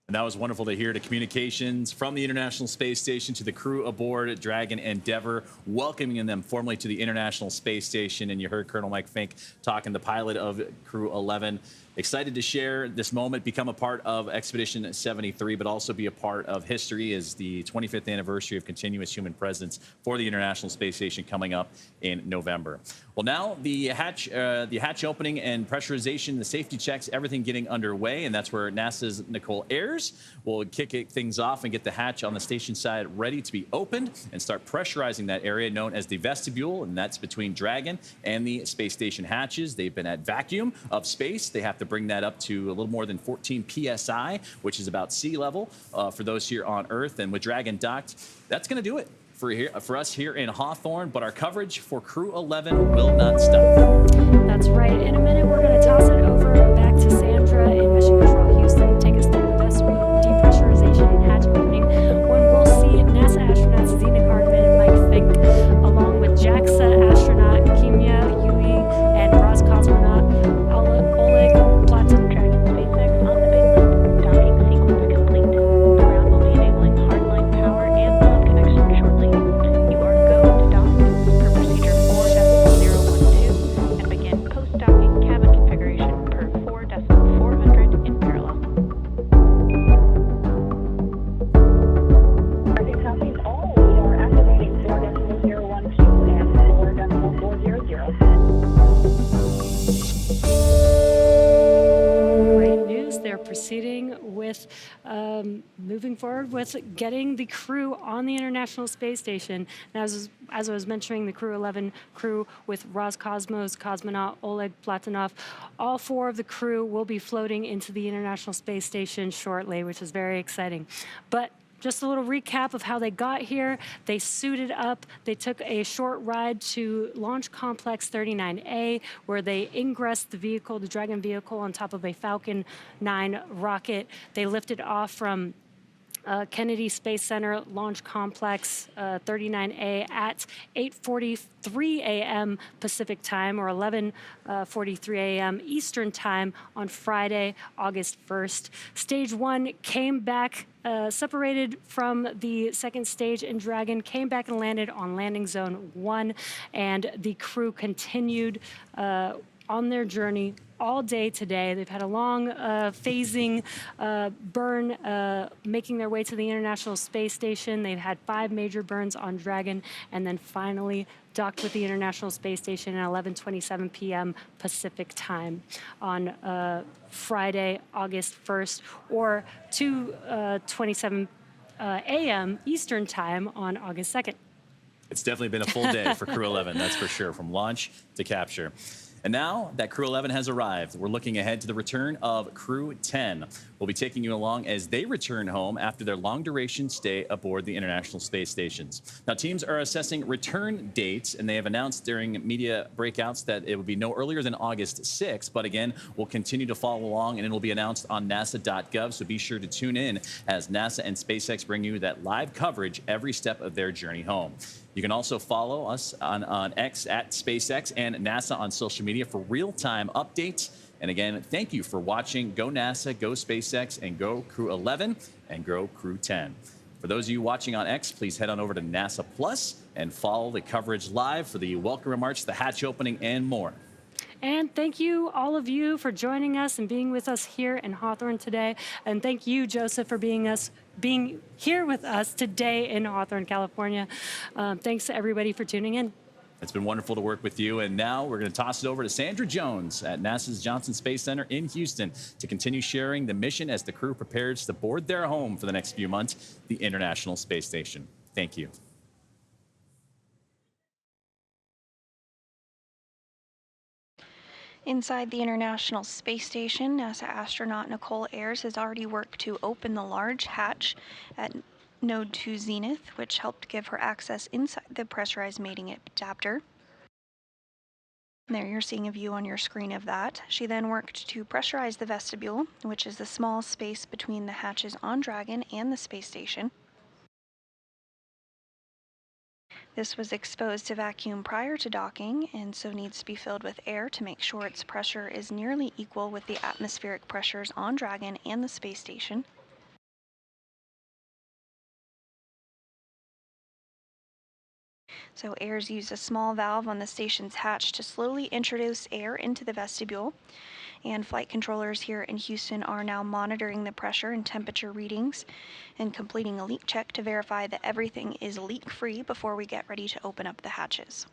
Speaker 2: And that was wonderful to hear the communications from the International Space Station to the crew aboard Dragon Endeavour, welcoming them formally to the International Space Station. And you heard Colonel Mike Fincke talking, the pilot of Crew 11. Excited to share this moment, become a part of Expedition 73, but also be a part of history as the 25th anniversary of continuous human presence for the International Space Station coming up in November. Well, now the hatch opening and pressurization, the safety checks, everything getting underway, and that's where NASA's Nicole Ayers will kick things off and get the hatch on the station side ready to be opened and start pressurizing that area known as the vestibule, and that's between Dragon and the space station hatches. They've been at vacuum of space. They have to bring that up to a little more than 14 psi, which is about sea level for those here on Earth. And with Dragon docked, that's going to do it for us here in Hawthorne. But our coverage for Crew 11 will not stop.
Speaker 3: That's right. In a minute, we're going to toss it over back to Sandra in Mission Control Houston, take us through the vestibule depressurization and hatch opening, when we'll see NASA astronauts Zena, Cardman, and Mike Fincke, along with JAXA astronaut Kimiya Yui and Roscosmos Oleg Platonov.
Speaker 4: Dragon SpaceX on the big loop. Docking sequence complete. The ground will be enabling hardline power and ground connection shortly. You are go to dock per procedure 4.012 and begin post-docking cabin configuration per 4.400 in parallel.
Speaker 5: Everything copies all. We are activating 4.012 and 4.400.
Speaker 3: Great news. They're proceeding with moving forward with getting the crew on the International Space Station. And as I was mentioning, the Crew 11 crew with Roscosmos, cosmonaut Oleg Platonov, all 4 of the crew will be floating into the International Space Station shortly, which is very exciting. But just a little recap of how they got here. They suited up. They took a short ride to Launch Complex 39A, where they ingressed the vehicle, the Dragon vehicle, on top of a Falcon 9 rocket. They lifted off from Kennedy Space Center Launch Complex 39A at 8:43 a.m. Pacific time, or 11:43 a.m. Eastern time on Friday, August 1st. Stage 1 came back, separated from the second stage in Dragon, came back and landed on landing zone 1, and the crew continued on their journey all day today. They've had a long phasing burn, making their way to the International Space Station. They've had 5 major burns on Dragon, and then finally docked with the International Space Station at 11:27 p.m. Pacific time on Friday, August 1st, or 2:27 a.m. Eastern time on August 2nd.
Speaker 2: It's definitely been a full day for Crew 11, that's for sure, from launch to capture. And now that Crew 11 has arrived, we're looking ahead to the return of Crew 10. We'll be taking you along as they return home after their long-duration stay aboard the International Space Stations. Now, teams are assessing return dates, and they have announced during media breakouts that it will be no earlier than August 6th. But again, we'll continue to follow along, and it will be announced on nasa.gov. So be sure to tune in as NASA and SpaceX bring you that live coverage every step of their journey home. You can also follow us on X at SpaceX and NASA on social media for real-time updates. And again, thank you for watching. Go NASA, go SpaceX, and go Crew 11 and go Crew 10. For those of you watching on X, please head on over to NASA Plus and follow the coverage live for the welcome remarks, the hatch opening, and more.
Speaker 3: And thank you, all of you, for joining us and being with us here in Hawthorne today. And thank you, Joseph, for being here with us today in Hawthorne, California. Thanks to everybody for tuning in.
Speaker 2: It's been wonderful to work with you. And now we're going to toss it over to Sandra Jones at NASA's Johnson Space Center in Houston to continue sharing the mission as the crew prepares to board their home for the next few months, the International Space Station. Thank you.
Speaker 9: Inside the International Space Station, NASA astronaut Nicole Ayers has already worked to open the large hatch at Node 2 Zenith, which helped give her access inside the pressurized mating adapter. There you're seeing a view on your screen of that. She then worked to pressurize the vestibule, which is the small space between the hatches on Dragon and the space station. This was exposed to vacuum prior to docking, and so needs to be filled with air to make sure its pressure is nearly equal with the atmospheric pressures on Dragon and the space station. So Ayers used a small valve on the station's hatch to slowly introduce air into the vestibule, and flight controllers here in Houston are now monitoring the pressure and temperature readings and completing a leak check to verify that everything is leak-free before we get ready to open up the hatches.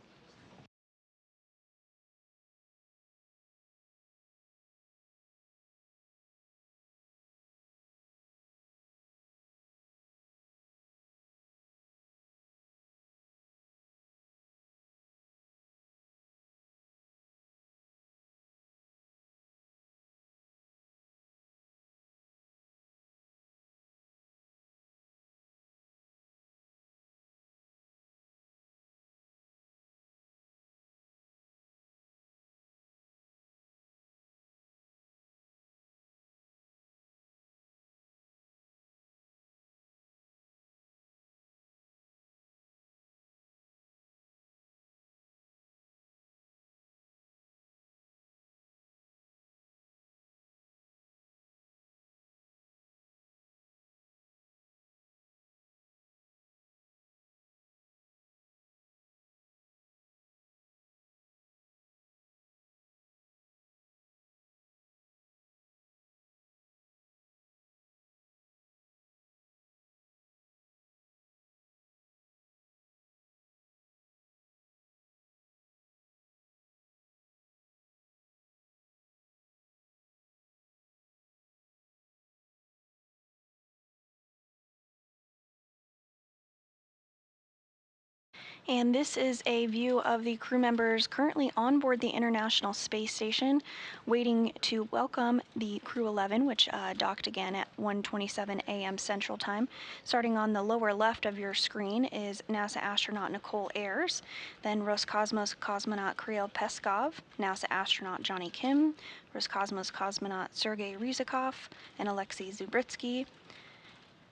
Speaker 9: And this is a view of the crew members currently on board the International Space Station, waiting to welcome the Crew 11, which docked again at 1:27 a.m. Central Time. Starting on the lower left of your screen is NASA astronaut Nicole Ayers, then Roscosmos cosmonaut Kirill Peskov, NASA astronaut Johnny Kim, Roscosmos cosmonaut Sergei Ryzhikov, and Alexei Zubritsky,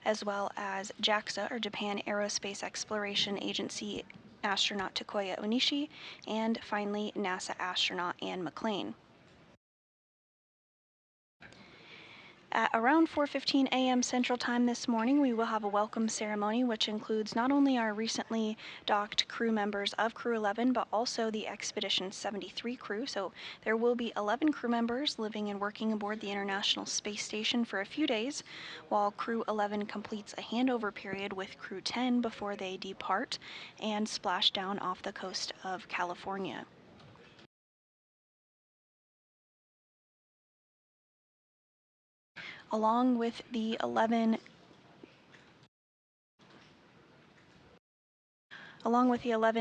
Speaker 9: as well as JAXA, or Japan Aerospace Exploration Agency astronaut Takuya Onishi, and finally NASA astronaut Anne McClain. At around 4:15 a.m. Central Time this morning, we will have a welcome ceremony, which includes not only our recently docked crew members of Crew 11, but also the Expedition 73 crew. So there will be 11 crew members living and working aboard the International Space Station for a few days, while Crew 11 completes a handover period with Crew 10 before they depart and splash down off the coast of California. Along with the 11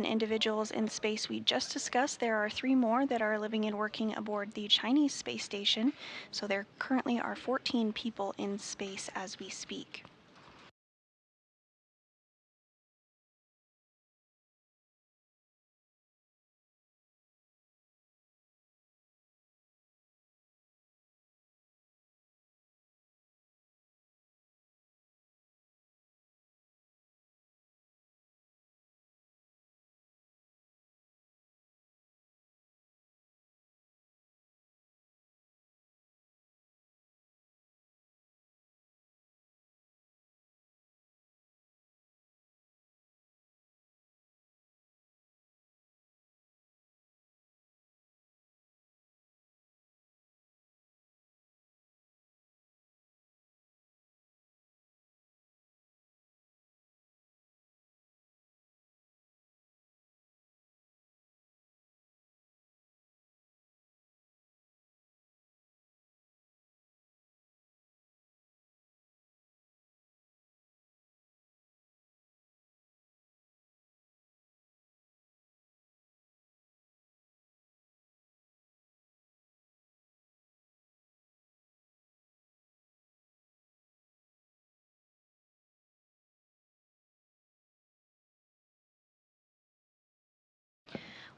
Speaker 9: individuals in space we just discussed, there are 3 more that are living and working aboard the Chinese space station. So there currently are 14 people in space as we speak.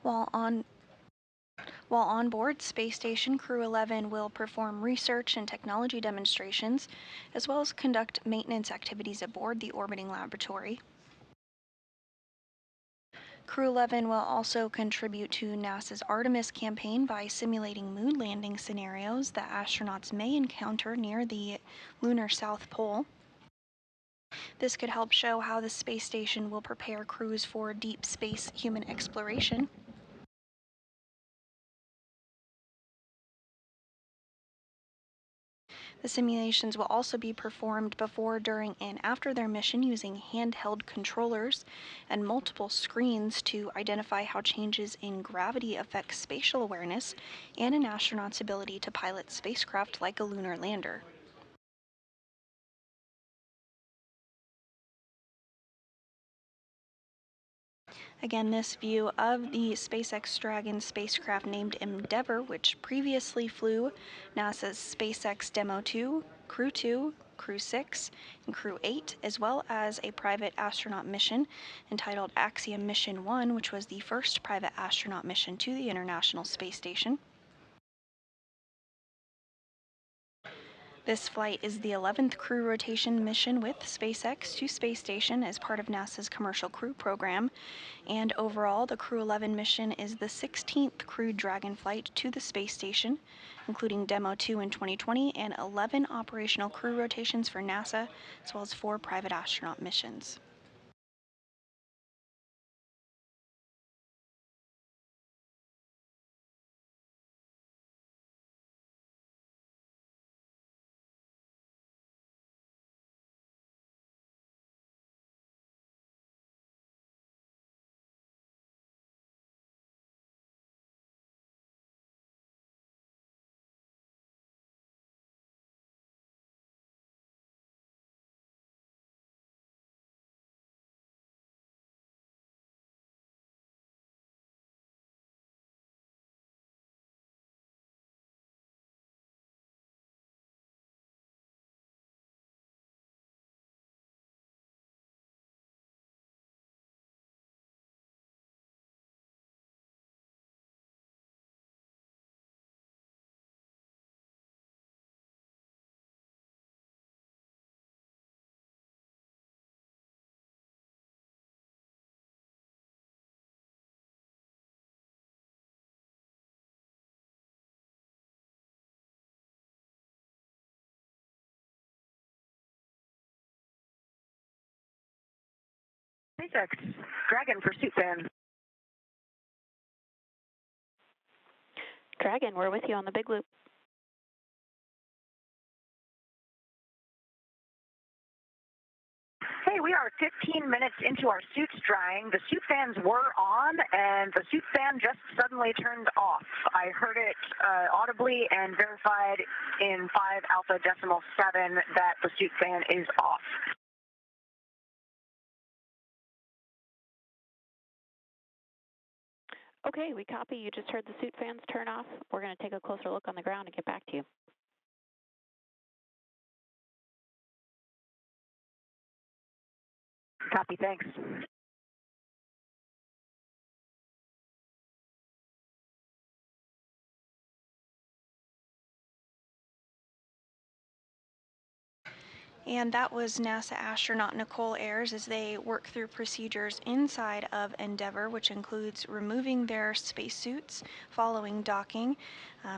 Speaker 9: While on board Space Station, Crew 11 will perform research and technology demonstrations, as well as conduct maintenance activities aboard the orbiting laboratory. Crew 11 will also contribute to NASA's Artemis campaign by simulating moon landing scenarios that astronauts may encounter near the lunar South Pole. This could help show how the space station will prepare crews for deep space human exploration. The simulations will also be performed before, during, and after their mission using handheld controllers and multiple screens to identify how changes in gravity affect spatial awareness and an astronaut's ability to pilot spacecraft like a lunar lander. Again, this view of the SpaceX Dragon spacecraft named Endeavour, which previously flew NASA's SpaceX Demo 2, Crew 2, Crew 6, and Crew 8, as well as a private astronaut mission entitled Axiom Mission 1, which was the first private astronaut mission to the International Space Station. This flight is the 11th crew rotation mission with SpaceX to Space Station as part of NASA's Commercial Crew Program, and overall the Crew 11 mission is the 16th crewed Dragon flight to the Space Station, including Demo 2 in 2020 and 11 operational crew rotations for NASA, as well as 4 private astronaut missions.
Speaker 5: SpaceX, Dragon pursuit fan.
Speaker 4: Dragon, we're with you on the big loop.
Speaker 5: Hey, we are 15 minutes into our suits drying. The suit fans were on, and the suit fan just suddenly turned off. I heard it audibly and verified in 5 alpha decimal 7 that the suit fan is off.
Speaker 4: Okay, we copy. You just heard the suit fans turn off. We're going to take a closer look on the ground and get back to you.
Speaker 5: Copy, thanks.
Speaker 9: And that was NASA astronaut Nicole Ayers as they work through procedures inside of Endeavour, which includes removing their spacesuits following docking,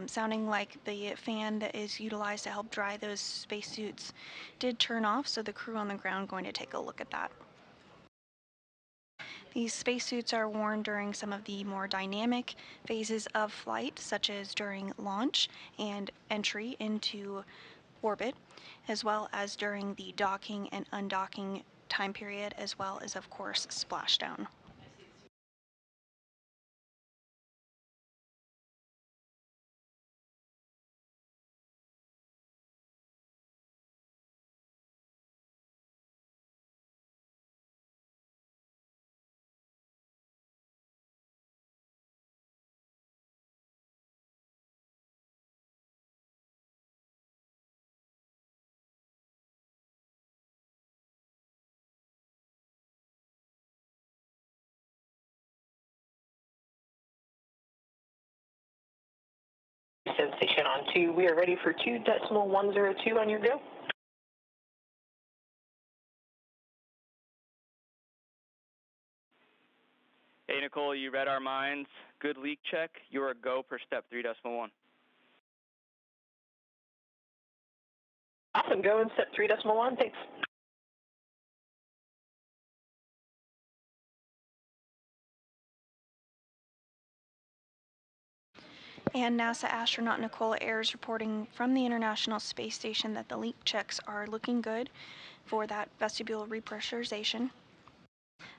Speaker 9: sounding like the fan that is utilized to help dry those spacesuits did turn off, so the crew on the ground going to take a look at that. These spacesuits are worn during some of the more dynamic phases of flight, such as during launch and entry into orbit, as well as during the docking and undocking time period, as well as, of course, splashdown.
Speaker 5: Station on 2. We are ready for 2.102 on your go.
Speaker 6: Hey, Nicole, you read our minds. Good leak check. You're a go per step 3.1.
Speaker 5: Awesome, go in step 3.1, thanks.
Speaker 9: And NASA astronaut Nicole Ayers reporting from the International Space Station that the leak checks are looking good for that vestibule repressurization.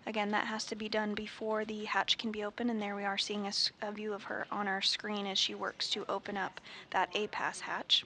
Speaker 9: Again, that has to be done before the hatch can be opened, and there we are seeing a view of her on our screen as she works to open up that A-pass hatch.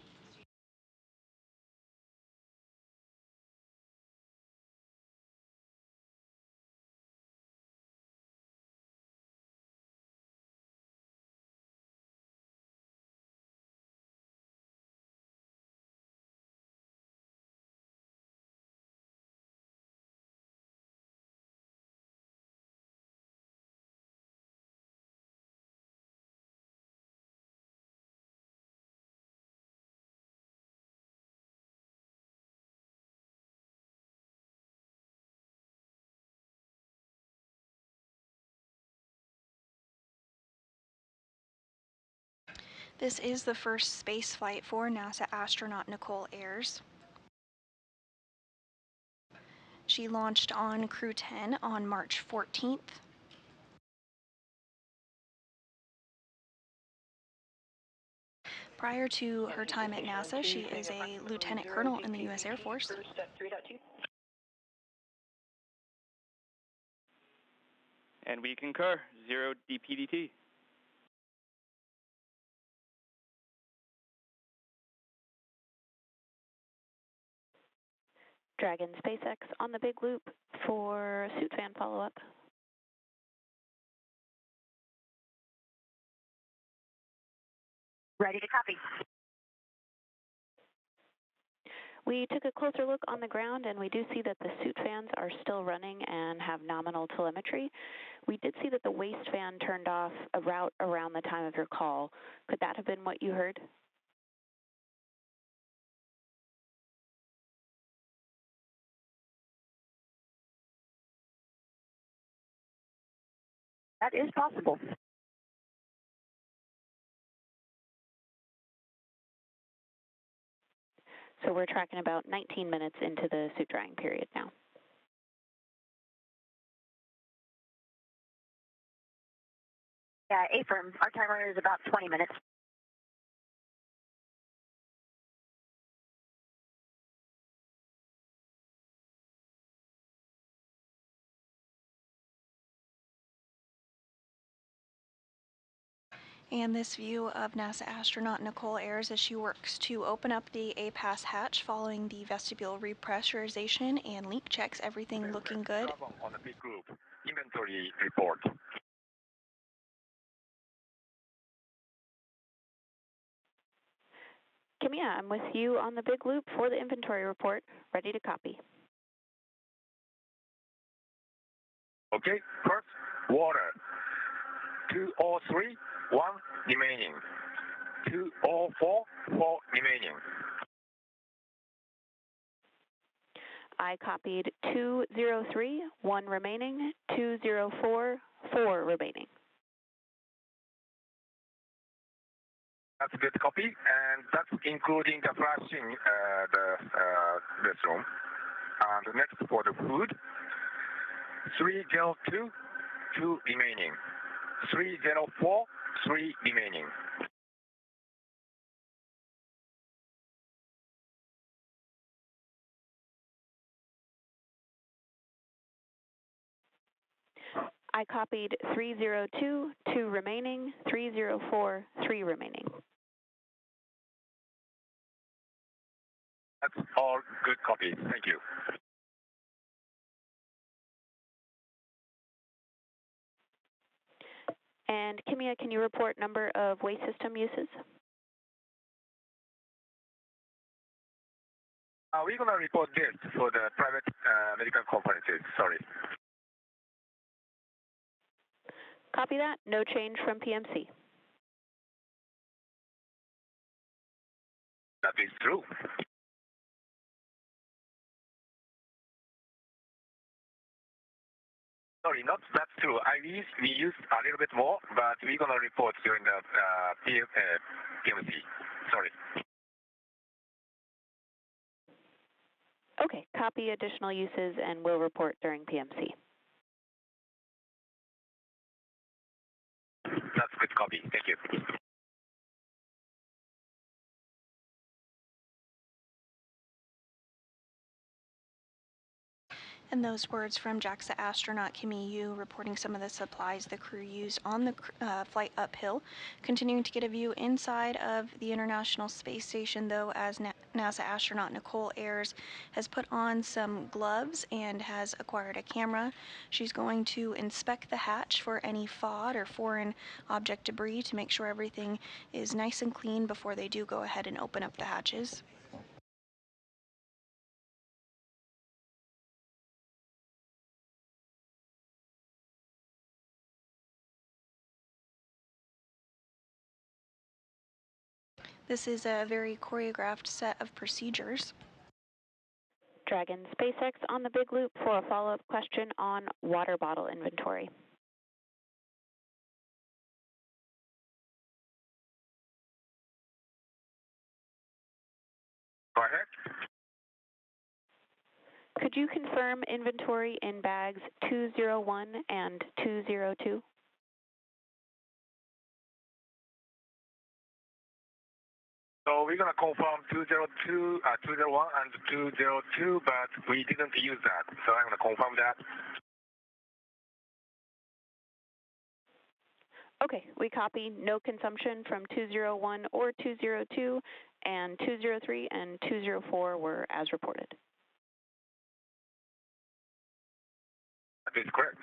Speaker 9: This is the first space flight for NASA astronaut Nicole Ayers. She launched on Crew 10 on March 14th. Prior to her time at NASA, she is a lieutenant colonel in the U.S. Air Force.
Speaker 6: And we concur. 0 DPDT.
Speaker 4: Dragon SpaceX on the big loop for suit fan follow-up.
Speaker 5: Ready to copy.
Speaker 4: We took a closer look on the ground, and we do see that the suit fans are still running and have nominal telemetry. We did see that the waist fan turned off around the time of your call. Could that have been what you heard?
Speaker 5: That is possible.
Speaker 4: So we're tracking about 19 minutes into the suit drying period now.
Speaker 5: Yeah, affirm. Our timer is about 20 minutes.
Speaker 9: And this view of NASA astronaut Nicole Ayers as she works to open up the A-Pass hatch following the vestibule repressurization and leak checks, everything looking good.
Speaker 10: On the big group, inventory report.
Speaker 11: Kimiya, I'm with you on the big loop for the inventory report. Ready to copy.
Speaker 10: Okay, first, water. 203, 1 remaining. 204, 4 remaining.
Speaker 11: I copied 203, 1 remaining, 204, 4 remaining.
Speaker 10: That's a good copy, and that's including the flashing this room. And next for the food, 302, 2 remaining. 304, 3 remaining.
Speaker 11: I copied 302, 2 remaining, 304, 3 remaining.
Speaker 10: That's all good copy. Thank you.
Speaker 11: And Kimiya, can you report number of waste system uses?
Speaker 10: We're going to report this for the private medical conferences. Sorry.
Speaker 11: Copy that. No change from PMC.
Speaker 10: That is true. Sorry, not that's true. We used a little bit more, but we're going to report during the PMC. Sorry.
Speaker 11: Okay, copy additional uses and we'll report during PMC.
Speaker 10: That's good copy. Thank you.
Speaker 9: And those words from JAXA astronaut Kimiya Yui reporting some of the supplies the crew used on the flight uphill. Continuing to get a view inside of the International Space Station, though, as NASA astronaut Nicole Ayers has put on some gloves and has acquired a camera. She's going to inspect the hatch for any FOD or foreign object debris to make sure everything is nice and clean before they do go ahead and open up the hatches. This is a very choreographed set of procedures.
Speaker 11: Dragon SpaceX on the big loop for a follow-up question on water bottle inventory.
Speaker 10: Go ahead.
Speaker 11: Could you confirm inventory in bags 201 and 202?
Speaker 10: So we're going to confirm 202, 201 and 202, but we didn't use that. So I'm going to confirm that.
Speaker 11: Okay, we copy no consumption from 201 or 202, and 203 and 204 were as reported.
Speaker 10: That is correct.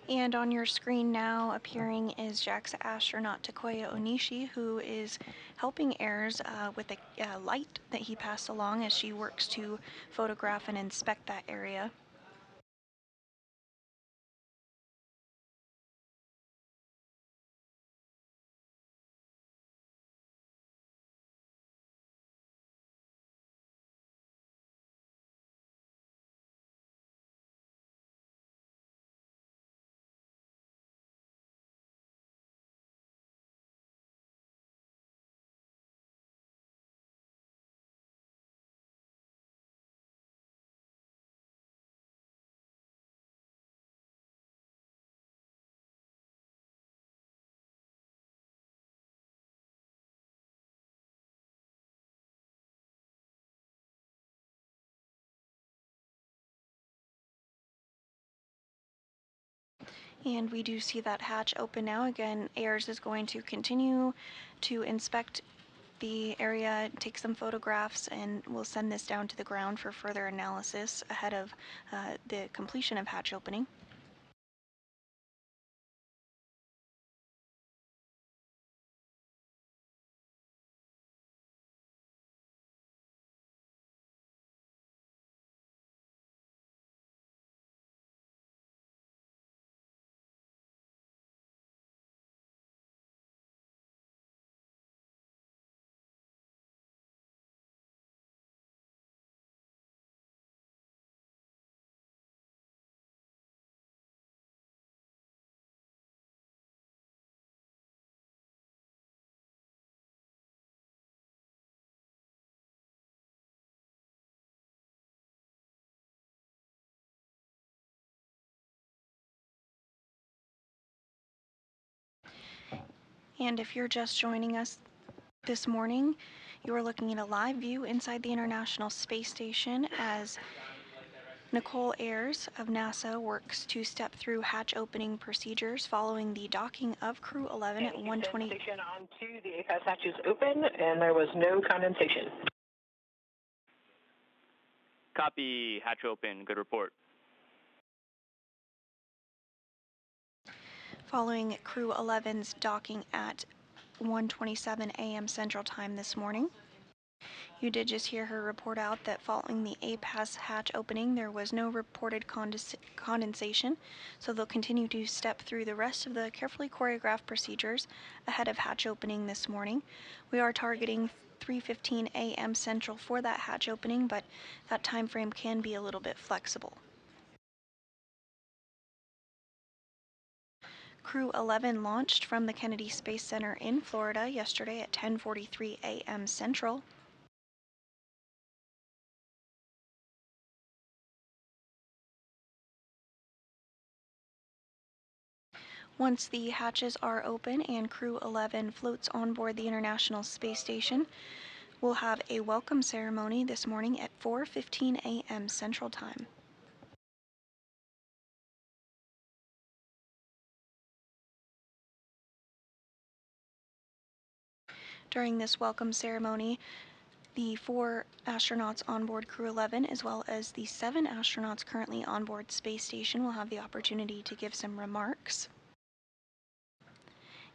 Speaker 9: And on your screen now appearing is JAXA astronaut Takuya Onishi, who is helping Ayers with a light that he passed along as she works to photograph and inspect that area. And we do see that hatch open now. Again, AIRS is going to continue to inspect the area, take some photographs, and we'll send this down to the ground for further analysis ahead of the completion of hatch opening. And if you're just joining us this morning, you are looking at a live view inside the International Space Station as Nicole Ayers of NASA works to step through hatch opening procedures following the docking of Crew 11 at 1:20.
Speaker 12: Station on 2, the APAS hatch is open and there was no condensation.
Speaker 6: Copy, hatch open, good report.
Speaker 9: Following Crew 11's docking at 1:27 a.m. Central Time this morning. You did just hear her report out that following the APAS hatch opening, there was no reported condensation, so they'll continue to step through the rest of the carefully choreographed procedures ahead of hatch opening this morning. We are targeting 3:15 a.m. Central for that hatch opening, but that time frame can be a little bit flexible. Crew 11 launched from the Kennedy Space Center in Florida yesterday at 10:43 a.m. Central. Once the hatches are open and Crew 11 floats on board the International Space Station, we'll have a welcome ceremony this morning at 4:15 a.m. Central Time. During this welcome ceremony, the 4 astronauts on board Crew 11, as well as the 7 astronauts currently on board Space Station, will have the opportunity to give some remarks.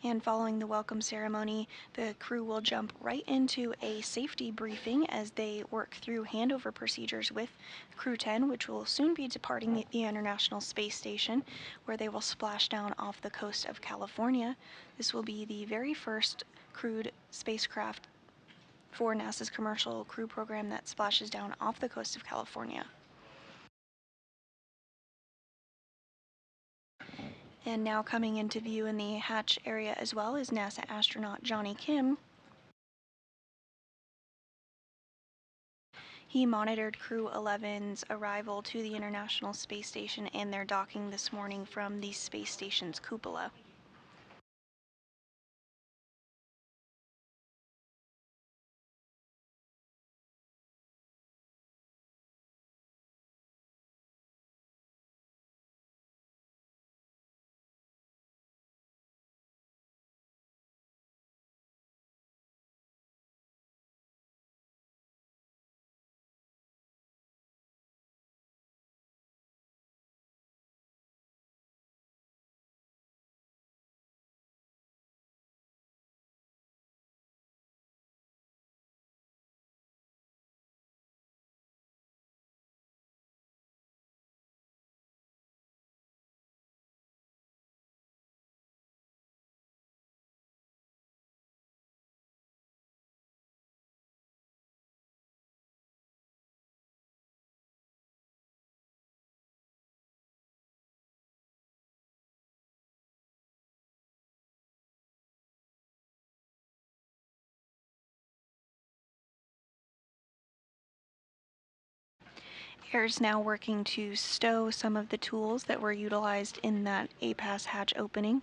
Speaker 9: And following the welcome ceremony, the crew will jump right into a safety briefing as they work through handover procedures with Crew 10, which will soon be departing the International Space Station, where they will splash down off the coast of California. This will be the very first crewed spacecraft for NASA's Commercial Crew Program that splashes down off the coast of California. And now coming into view in the hatch area as well is NASA astronaut Johnny Kim. He monitored Crew 11's arrival to the International Space Station and their docking this morning from the space station's cupola. Air is now working to stow some of the tools that were utilized in that APAS hatch opening.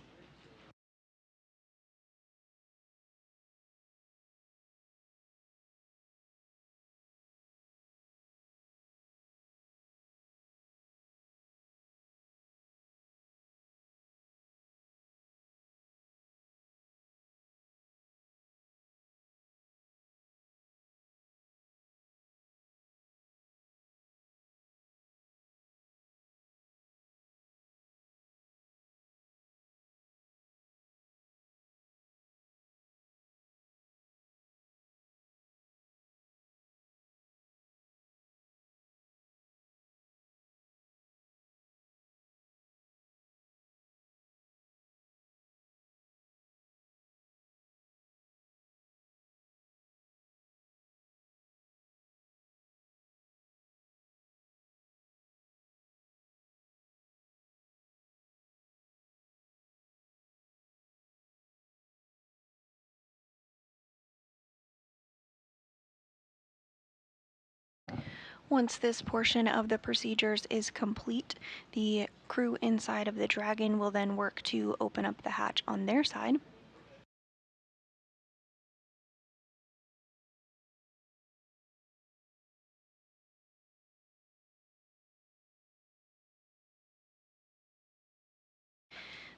Speaker 9: Once this portion of the procedures is complete, the crew inside of the Dragon will then work to open up the hatch on their side.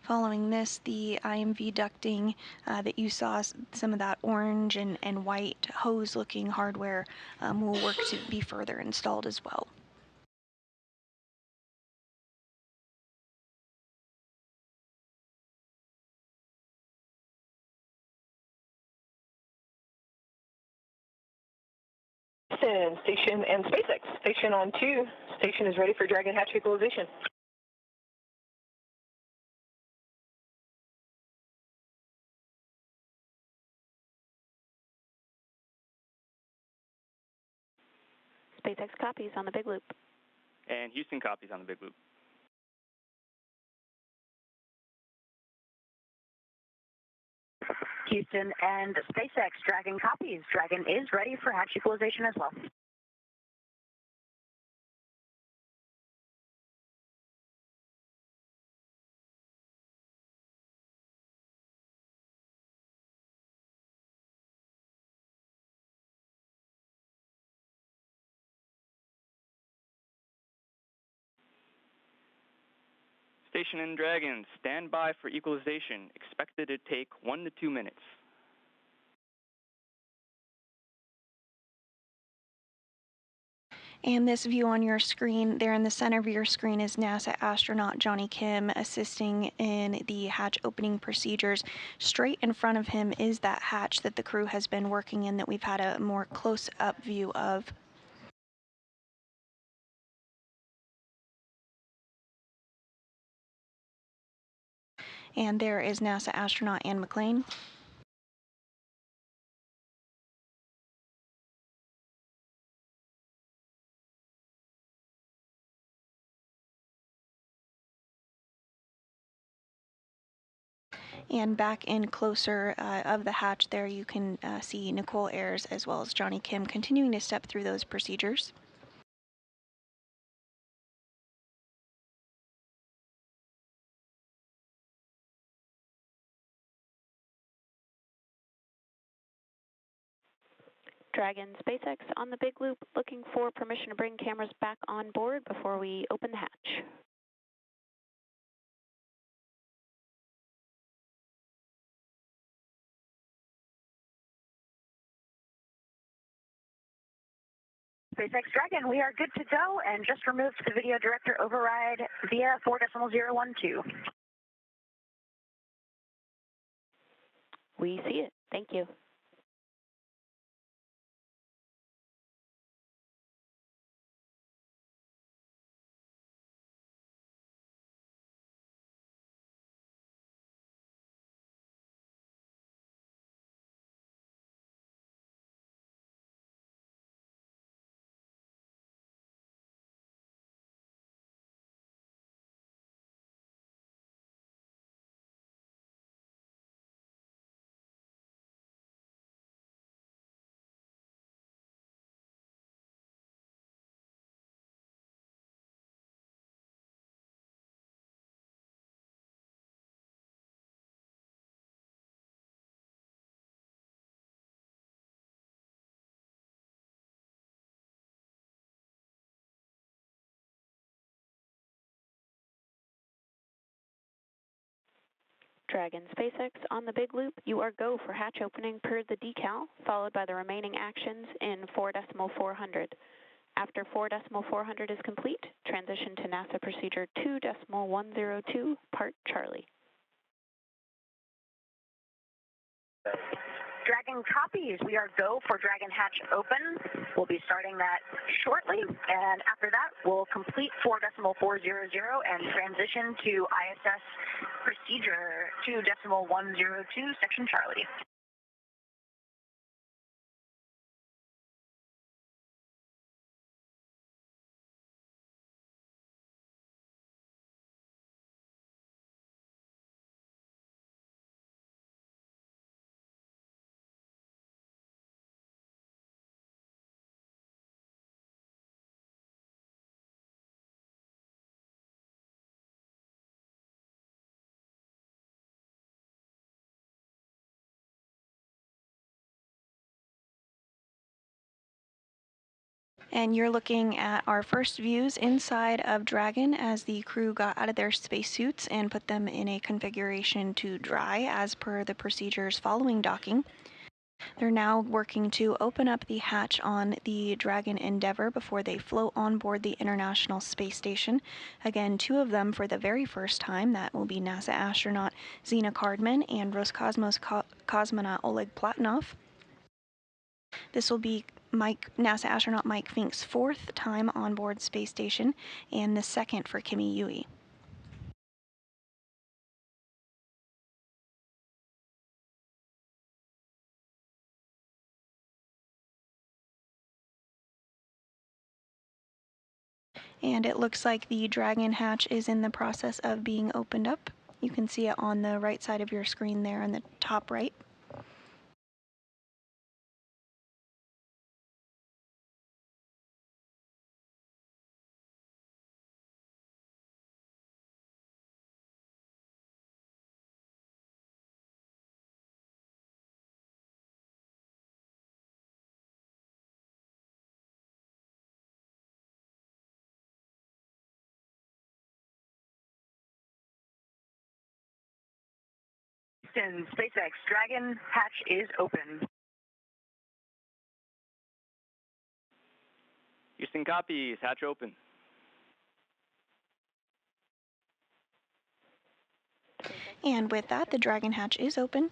Speaker 9: Following this, the IMV ducting that you saw, some of that orange and white hose-looking hardware will work to be further installed as well.
Speaker 12: Station and SpaceX. Station on 2. Station is ready for Dragon hatch equalization.
Speaker 11: SpaceX copies on the big loop.
Speaker 6: And Houston copies on the big loop.
Speaker 5: Houston and SpaceX, Dragon copies. Dragon is ready for hatch equalization as well.
Speaker 6: Station and Dragon, stand by for equalization. Expected to take 1 to 2 minutes.
Speaker 9: And this view on your screen, there in the center of your screen, is NASA astronaut Johnny Kim assisting in the hatch opening procedures. Straight in front of him is that hatch that the crew has been working in that we've had a more close-up view of. And there is NASA astronaut Ann McClain. And back in closer of the hatch there, you can see Nicole Ayers as well as Johnny Kim continuing to step through those procedures.
Speaker 11: Dragon SpaceX on the big loop, looking for permission to bring cameras back on board before we open the hatch.
Speaker 5: SpaceX Dragon, we are good to go and just removed the video director override via 4.012.
Speaker 11: We see it. Thank you. Dragon SpaceX on the big loop, you are go for hatch opening per the decal, followed by the remaining actions in 4.400. After 4.400 is complete, transition to NASA procedure 2.102, part Charlie.
Speaker 5: Dragon copies. We are go for Dragon hatch open. We'll be starting that shortly, and after that, we'll complete 4.400 and transition to ISS procedure 2.102, section Charlie.
Speaker 9: And you're looking at our first views inside of Dragon as the crew got out of their spacesuits and put them in a configuration to dry as per the procedures following docking. They're now working to open up the hatch on the Dragon Endeavour before they float on board the International Space Station. Again, 2 of them for the very first time. That will be NASA astronaut Zena Cardman and Roscosmos cosmonaut Oleg Platonov. This will be NASA astronaut Mike Fincke's 4th time on board Space Station and the 2nd for Kimiya Yui. And it looks like the Dragon hatch is in the process of being opened up. You can see it on the right side of your screen there in the top right.
Speaker 5: Houston, SpaceX, Dragon hatch is open.
Speaker 6: Houston copies. Hatch open.
Speaker 9: And with that, the Dragon hatch is open.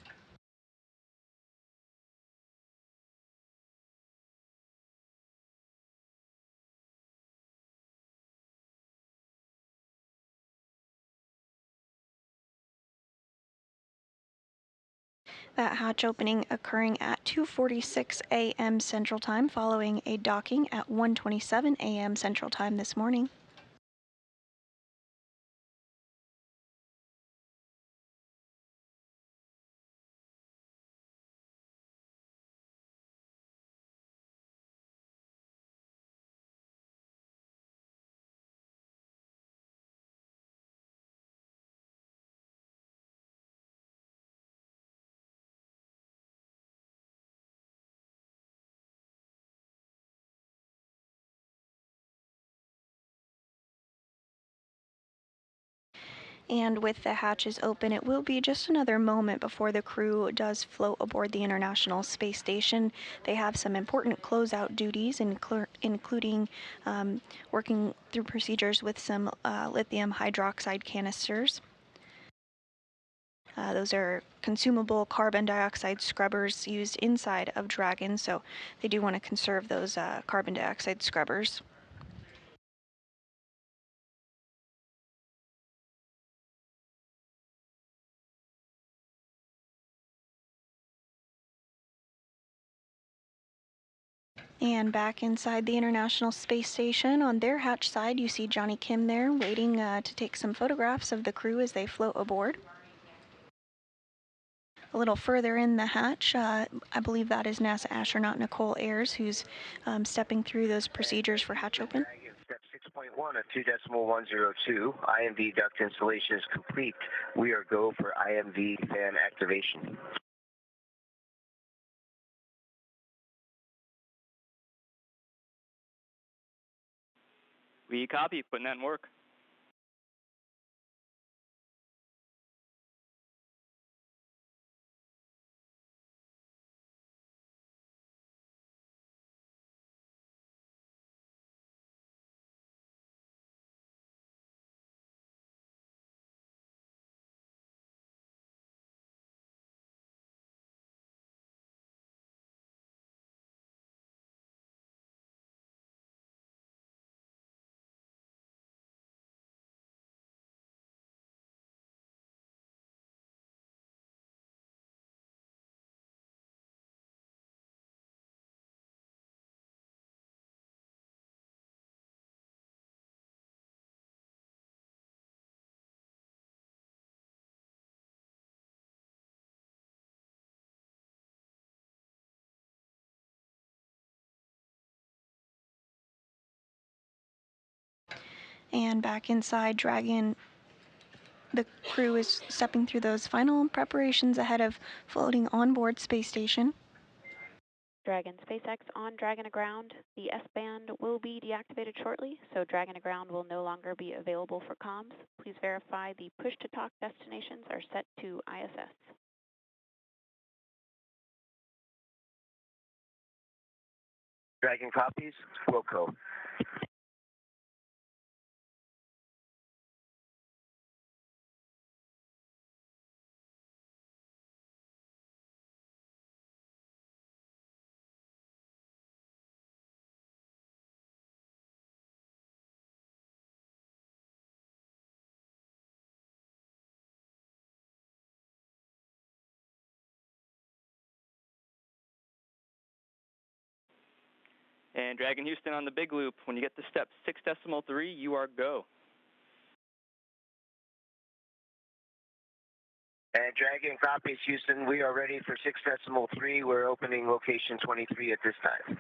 Speaker 9: That hatch opening occurring at 2:46 a.m. Central Time following a docking at 1:27 a.m. Central Time this morning. And with the hatches open, it will be just another moment before the crew does float aboard the International Space Station. They have some important closeout duties, including working through procedures with some lithium hydroxide canisters. Those are consumable carbon dioxide scrubbers used inside of Dragon, so they do want to conserve those carbon dioxide scrubbers. And back inside the International Space Station, on their hatch side, you see Johnny Kim there waiting to take some photographs of the crew as they float aboard. A little further in the hatch, I believe that is NASA astronaut Nicole Ayers, who's stepping through those procedures for hatch open.
Speaker 8: Step 6.1 of 2.102. IMV duct installation is complete. We are go for IMV fan activation.
Speaker 6: We copy. Putting that in work.
Speaker 9: And back inside Dragon, the crew is stepping through those final preparations ahead of floating on board Space Station.
Speaker 11: Dragon SpaceX on Dragon Aground. The S-band will be deactivated shortly, so Dragon Aground will no longer be available for comms. Please verify the push-to-talk destinations are set to ISS.
Speaker 8: Dragon copies, Wilco.
Speaker 6: And Dragon Houston on the big loop. When you get to step 6.3, you are go.
Speaker 8: And Dragon copies, Houston. We are ready for 6.3. We're opening location 23 at this time.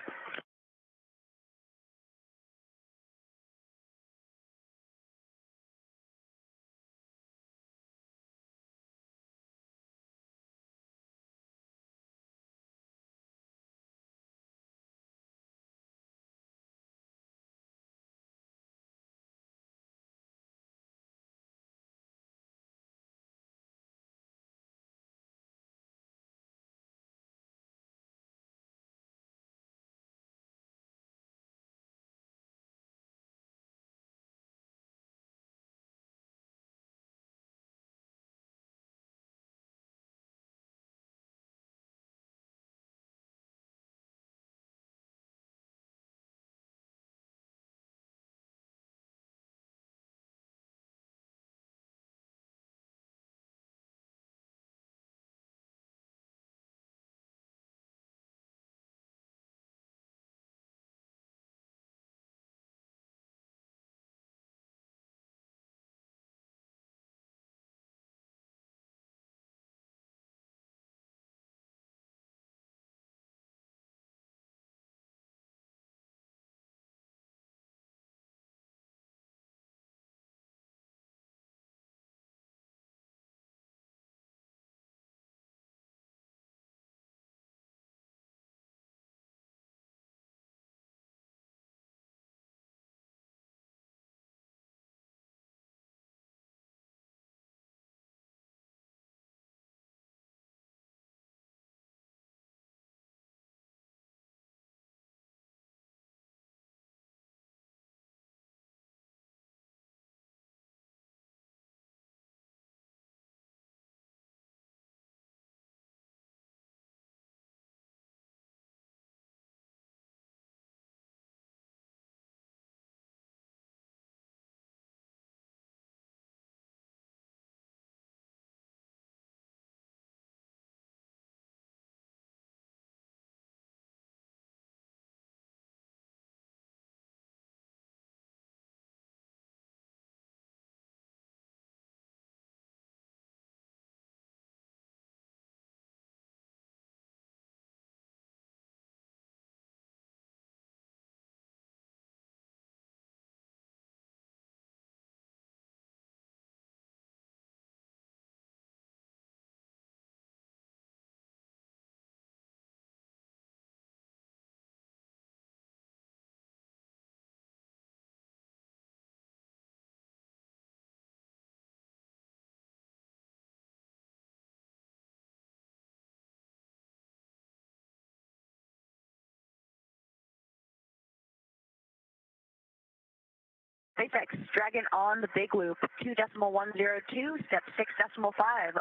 Speaker 5: SpaceX, Dragon on the big loop, 2.102, step 6.5,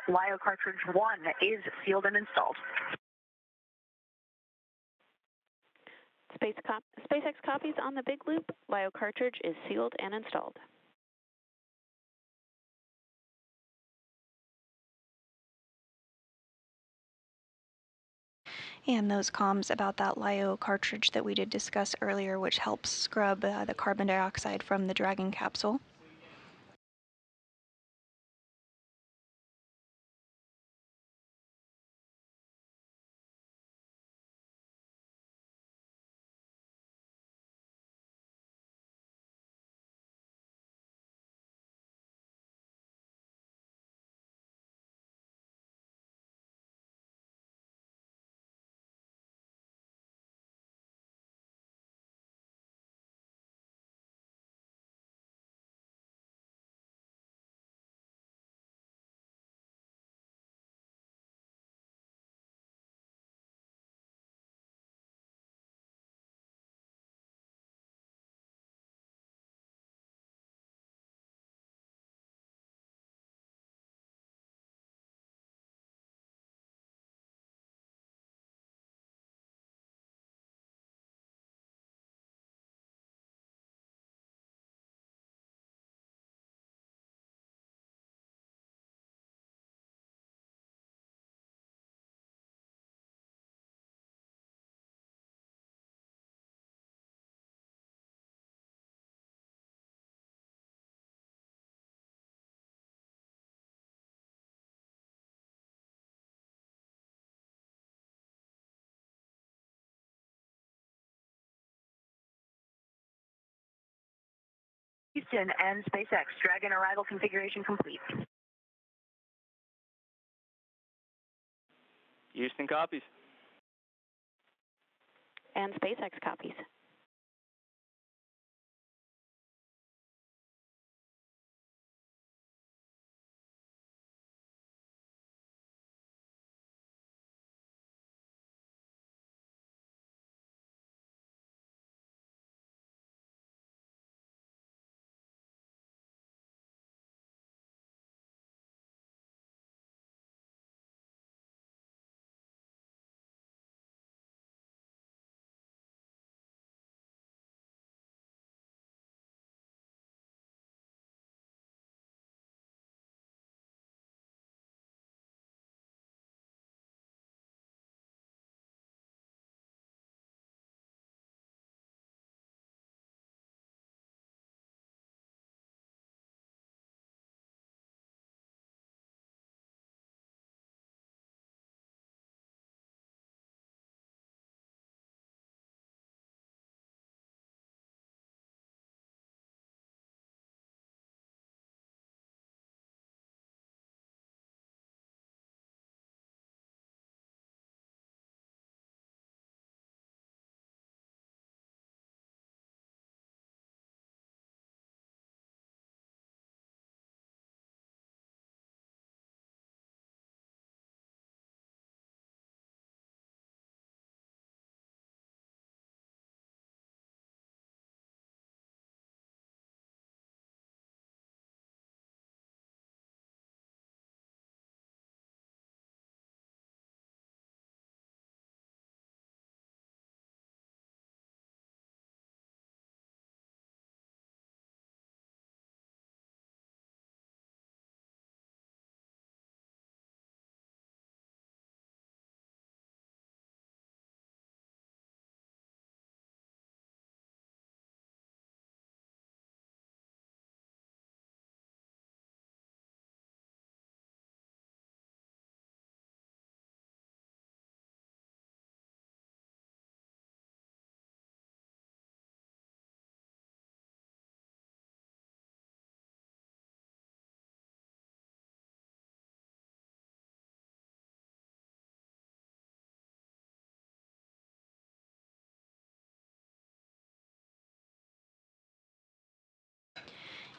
Speaker 5: LIO cartridge 1 is sealed and installed.
Speaker 11: SpaceX copies on the big loop. LIO cartridge is sealed and installed.
Speaker 9: And those comms about that LIO cartridge that we did discuss earlier, which helps scrub the carbon dioxide from the Dragon capsule.
Speaker 5: Houston and SpaceX. Dragon arrival configuration complete.
Speaker 6: Houston copies.
Speaker 11: And SpaceX copies.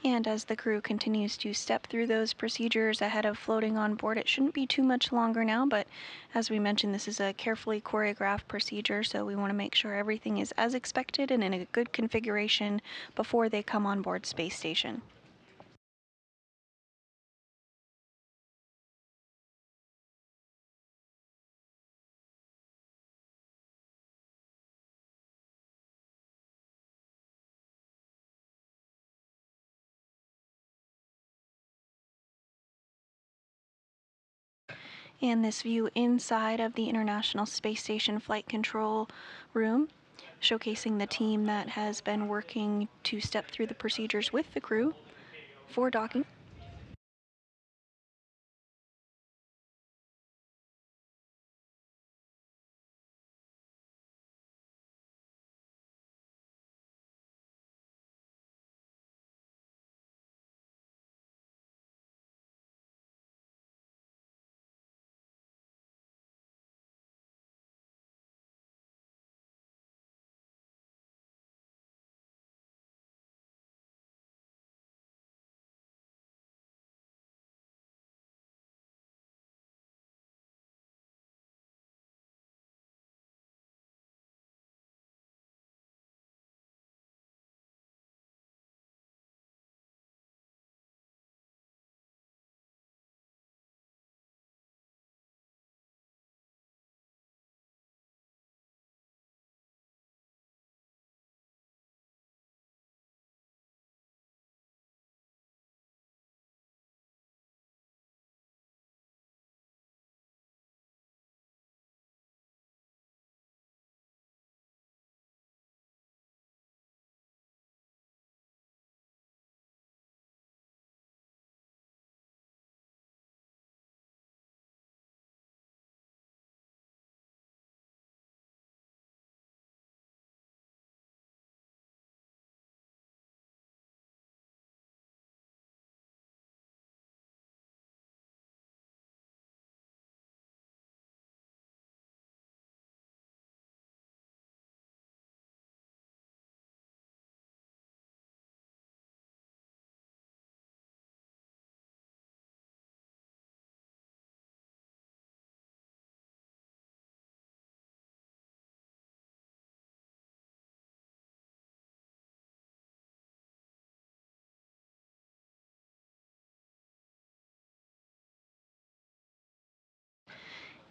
Speaker 9: And as the crew continues to step through those procedures ahead of floating on board, it shouldn't be too much longer now, but as we mentioned, this is a carefully choreographed procedure, so we want to make sure everything is as expected and in a good configuration before they come on board Space Station. And this view inside of the International Space Station Flight Control Room, showcasing the team that has been working to step through the procedures with the crew for docking.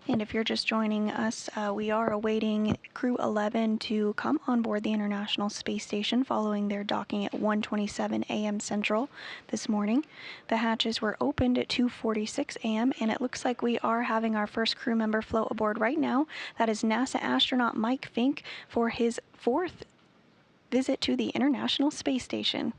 Speaker 9: And if you're just joining us, we are awaiting Crew 11 to come on board the International Space Station following their docking at 1:27 a.m. Central this morning. The hatches were opened at 2:46 a.m. and it looks like we are having our first crew member float aboard right now. That is NASA astronaut Mike Fincke for his 4th visit to the International Space Station.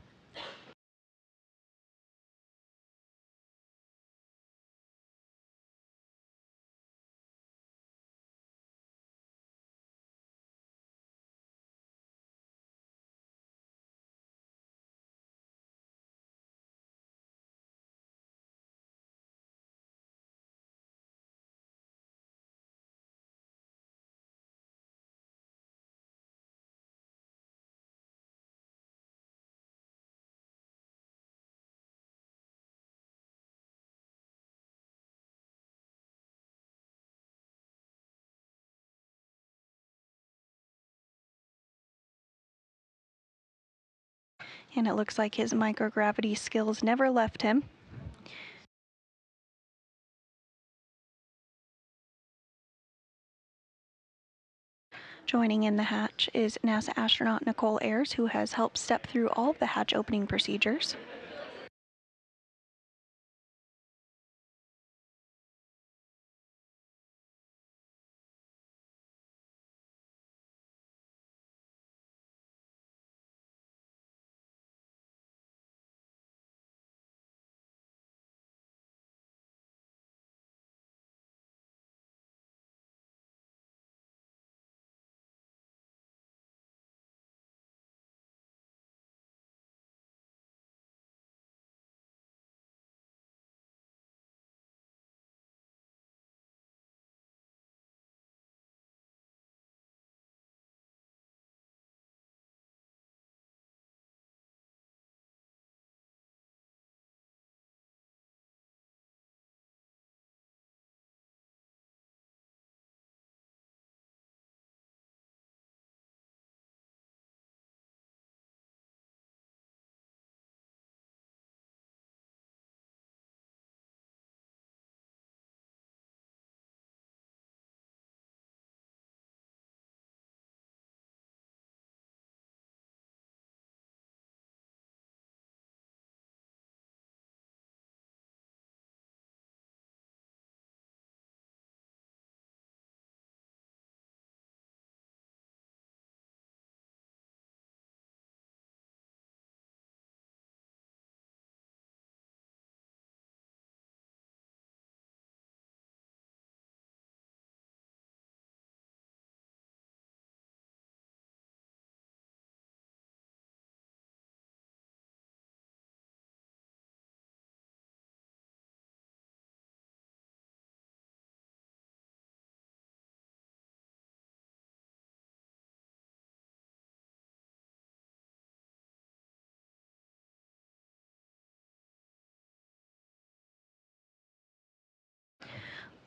Speaker 9: And it looks like his microgravity skills never left him. Joining in the hatch is NASA astronaut Nicole Ayers, who has helped step through all of the hatch opening procedures.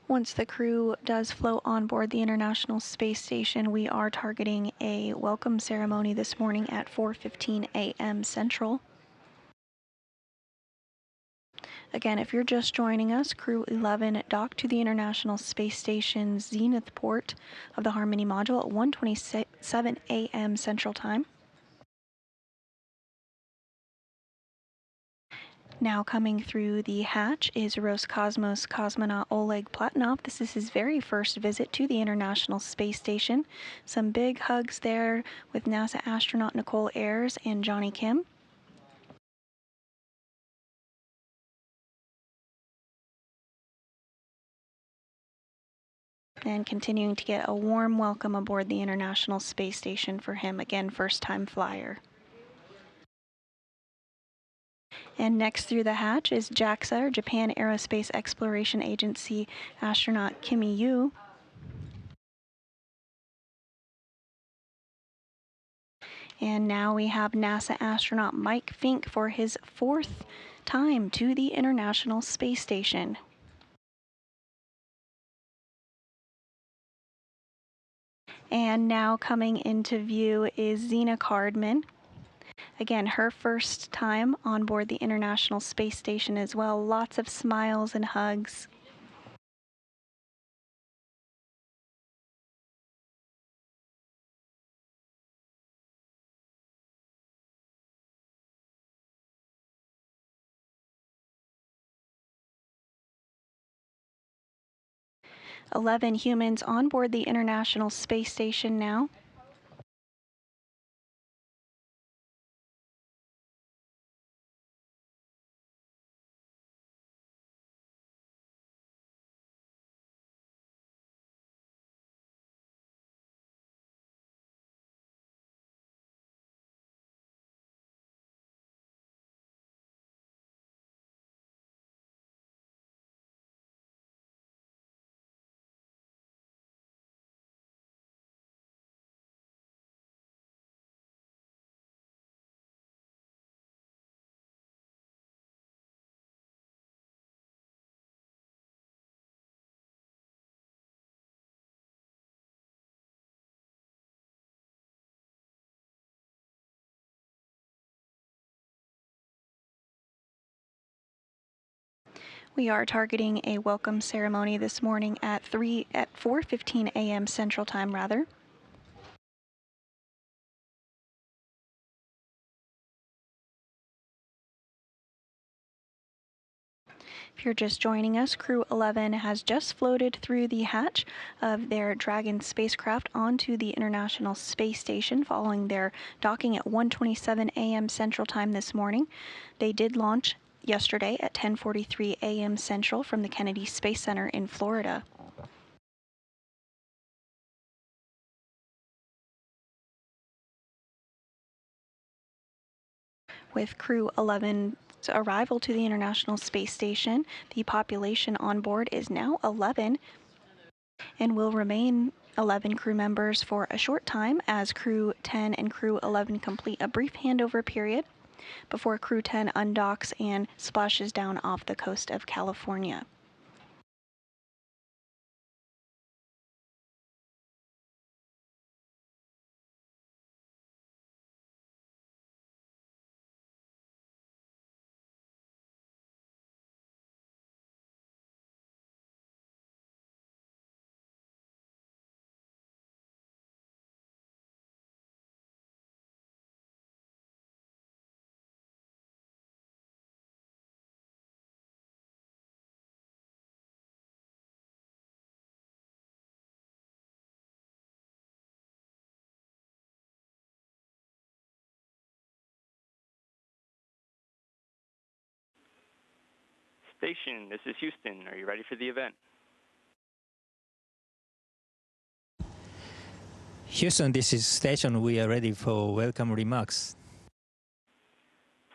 Speaker 9: Once the crew does float on board the International Space Station, we are targeting a welcome ceremony this morning at 4:15 a.m. Central. Again, if you're just joining us, Crew 11 docked to the International Space Station's zenith port of the Harmony module at 1:27 a.m. Central Time. Now coming through the hatch is Roscosmos cosmonaut Oleg Platonov. This is his very first visit to the International Space Station. Some big hugs there with NASA astronaut Nicole Ayers and Johnny Kim. And continuing to get a warm welcome aboard the International Space Station for him, again, first-time flyer. And next through the hatch is JAXA, or Japan Aerospace Exploration Agency astronaut Kimiya Yui. And now we have NASA astronaut Mike Fincke for his 4th time to the International Space Station. And now coming into view is Zena Cardman. Again, her first time on board the International Space Station as well. Lots of smiles and hugs. 11 humans on board the International Space Station now. We are targeting a welcome ceremony this morning at 4:15 a.m. Central Time, rather. If you're just joining us, Crew 11 has just floated through the hatch of their Dragon spacecraft onto the International Space Station following their docking at 1:27 a.m. Central Time this morning. They did launch yesterday at 10:43 a.m. Central from the Kennedy Space Center in Florida. With Crew 11's arrival to the International Space Station, the population on board is now 11 and will remain 11 crew members for a short time as Crew 10 and Crew 11 complete a brief handover period before Crew 10 undocks and splashes down off the coast of California.
Speaker 6: Station, this is Houston. Are you ready for the event?
Speaker 13: Houston, this is Station. We are ready for welcome remarks.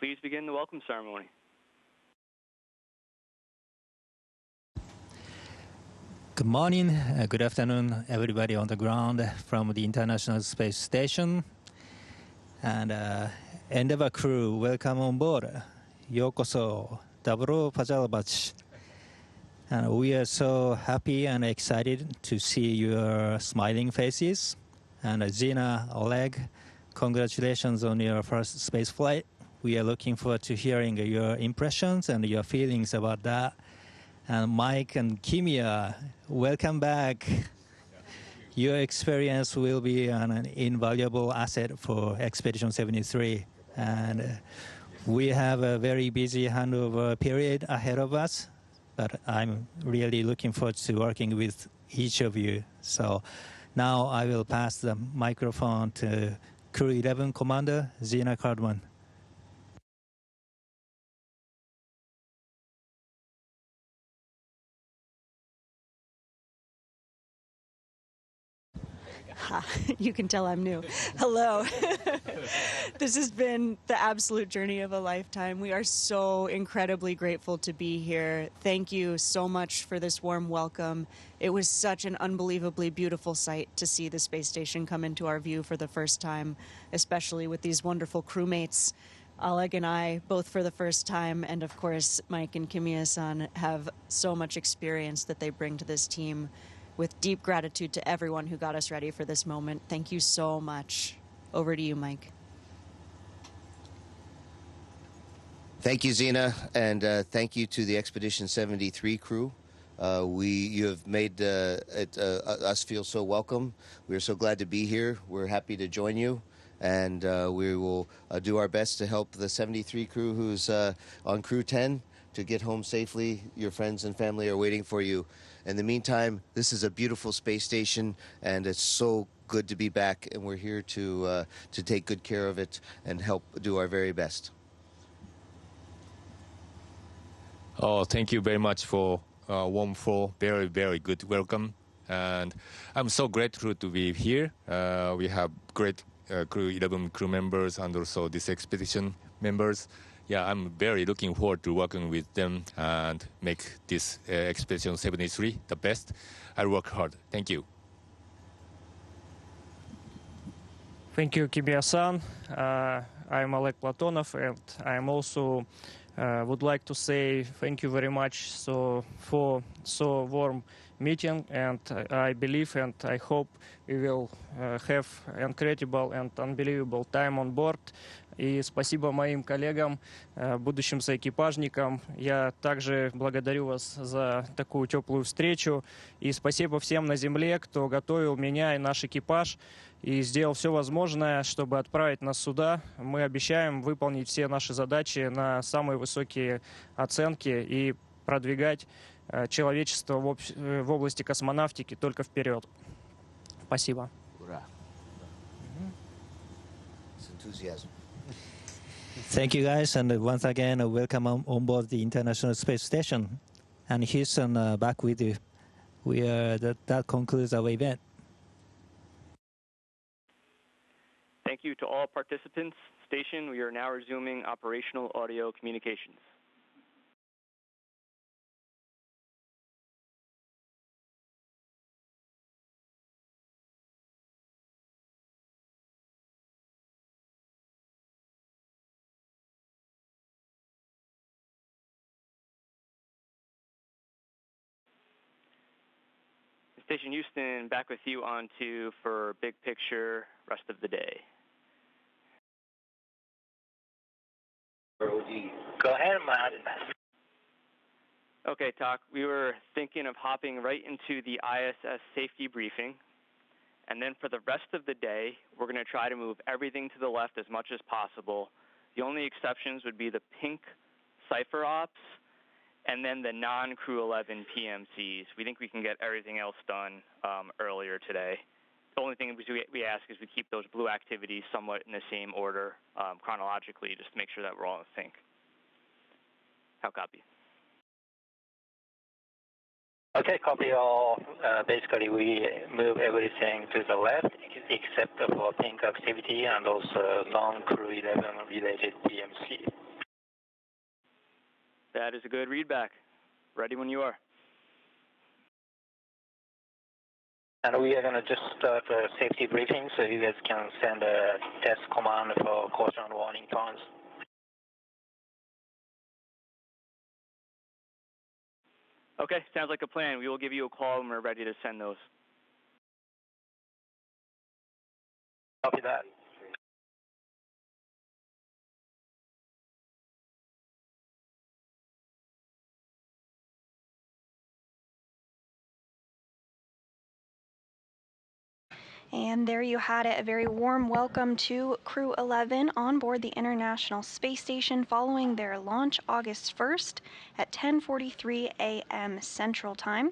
Speaker 6: Please begin the welcome ceremony.
Speaker 13: Good morning, good afternoon, everybody on the ground from the International Space Station. And Endeavour crew, welcome on board. Yokoso, Daburo Pajalbach. And we are so happy and excited to see your smiling faces. And Zena, Oleg, congratulations on your first space flight. We are looking forward to hearing your impressions and your feelings about that. And Mike and Kimiya, welcome back. Your experience will be an invaluable asset for Expedition 73. And we have a very busy handover period ahead of us, but I'm really looking forward to working with each of you. So now I will pass the microphone to Crew 11 Commander Zena Cardman.
Speaker 14: You can tell I'm new. Hello. This has been the absolute journey of a lifetime. We are so incredibly grateful to be here. Thank you so much for this warm welcome. It was such an unbelievably beautiful sight to see the space station come into our view for the first time, especially with these wonderful crewmates. Oleg and I, both for the first time, and of course Mike and Kimiya-san have so much experience that they bring to this team. With deep gratitude to everyone who got us ready for this moment. Thank you so much. Over to you, Mike.
Speaker 15: Thank you, Zena, and thank you to the Expedition 73 crew. You have made us feel so welcome. We're so glad to be here. We're happy to join you, and we will do our best to help the 73 crew who's on Crew 10 to get home safely. Your friends and family are waiting for you. In the meantime, this is a beautiful space station, and it's so good to be back, and we're here to take good care of it and help do our very best.
Speaker 16: Oh, thank you very much for warmful, very, very good welcome. And I'm so grateful to be here. We have great crew, 11 crew members, and also this expedition members. Yeah, I'm very looking forward to working with them and make this Expedition 73 the best. I'll work hard. Thank you.
Speaker 17: Thank you, Kimiya-san. I'm Oleg Platonov, and I'm also would like to say thank you very much for so warm meeting, and I believe and I hope we will have incredible and unbelievable time on board. И спасибо моим коллегам, будущим соэкипажникам. Я также благодарю вас за такую теплую встречу. И спасибо всем на Земле, кто готовил меня и наш экипаж и сделал все возможное, чтобы отправить нас сюда. Мы обещаем выполнить все наши задачи на самые высокие оценки и продвигать человечество в области космонавтики только вперед. Спасибо.
Speaker 15: Ура. It's enthusiasm.
Speaker 13: Thank you, guys, and once again, welcome on board the International Space Station. And Houston, back with you. That concludes our event.
Speaker 6: Thank you to all participants. Station, we are now resuming operational audio communications. Station Houston, back with you on to for big picture rest of the day.
Speaker 7: Go ahead, Martin.
Speaker 6: Okay, Talk. We were thinking of hopping right into the ISS safety briefing, and then for the rest of the day, we're going to try to move everything to the left as much as possible. The only exceptions would be the pink cipher ops, and then the non-Crew 11 PMCs. We think we can get everything else done earlier today. The only thing we ask is we keep those blue activities somewhat in the same order chronologically, just to make sure that we're all in sync. How copy?
Speaker 7: Okay, copy all. Basically, we move everything to the left except for pink activity and also non-Crew 11 related PMC.
Speaker 6: That is a good readback. Ready when you are.
Speaker 7: And we are going to just start a safety briefing, so you guys can send a test command for caution warning tones.
Speaker 6: Okay, sounds like a plan. We will give you a call when we're ready to send those.
Speaker 7: Copy that.
Speaker 9: And there you had it, a very warm welcome to Crew 11 on board the International Space Station following their launch August 1st at 10:43 a.m. Central Time.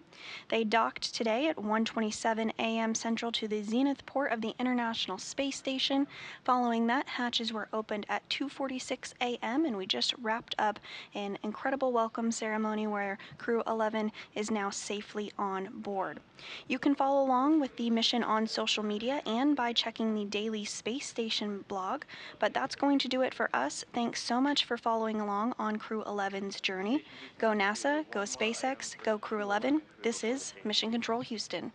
Speaker 9: They docked today at 1:27 a.m. Central to the zenith port of the International Space Station. Following that, hatches were opened at 2:46 a.m. and we just wrapped up an incredible welcome ceremony where Crew 11 is now safely on board. You can follow along with the mission on social media and by checking the daily Space Station blog, but that's going to do it for us. Thanks so much for following along on Crew 11's journey. Go NASA, go SpaceX, go Crew 11. This is Mission Control Houston.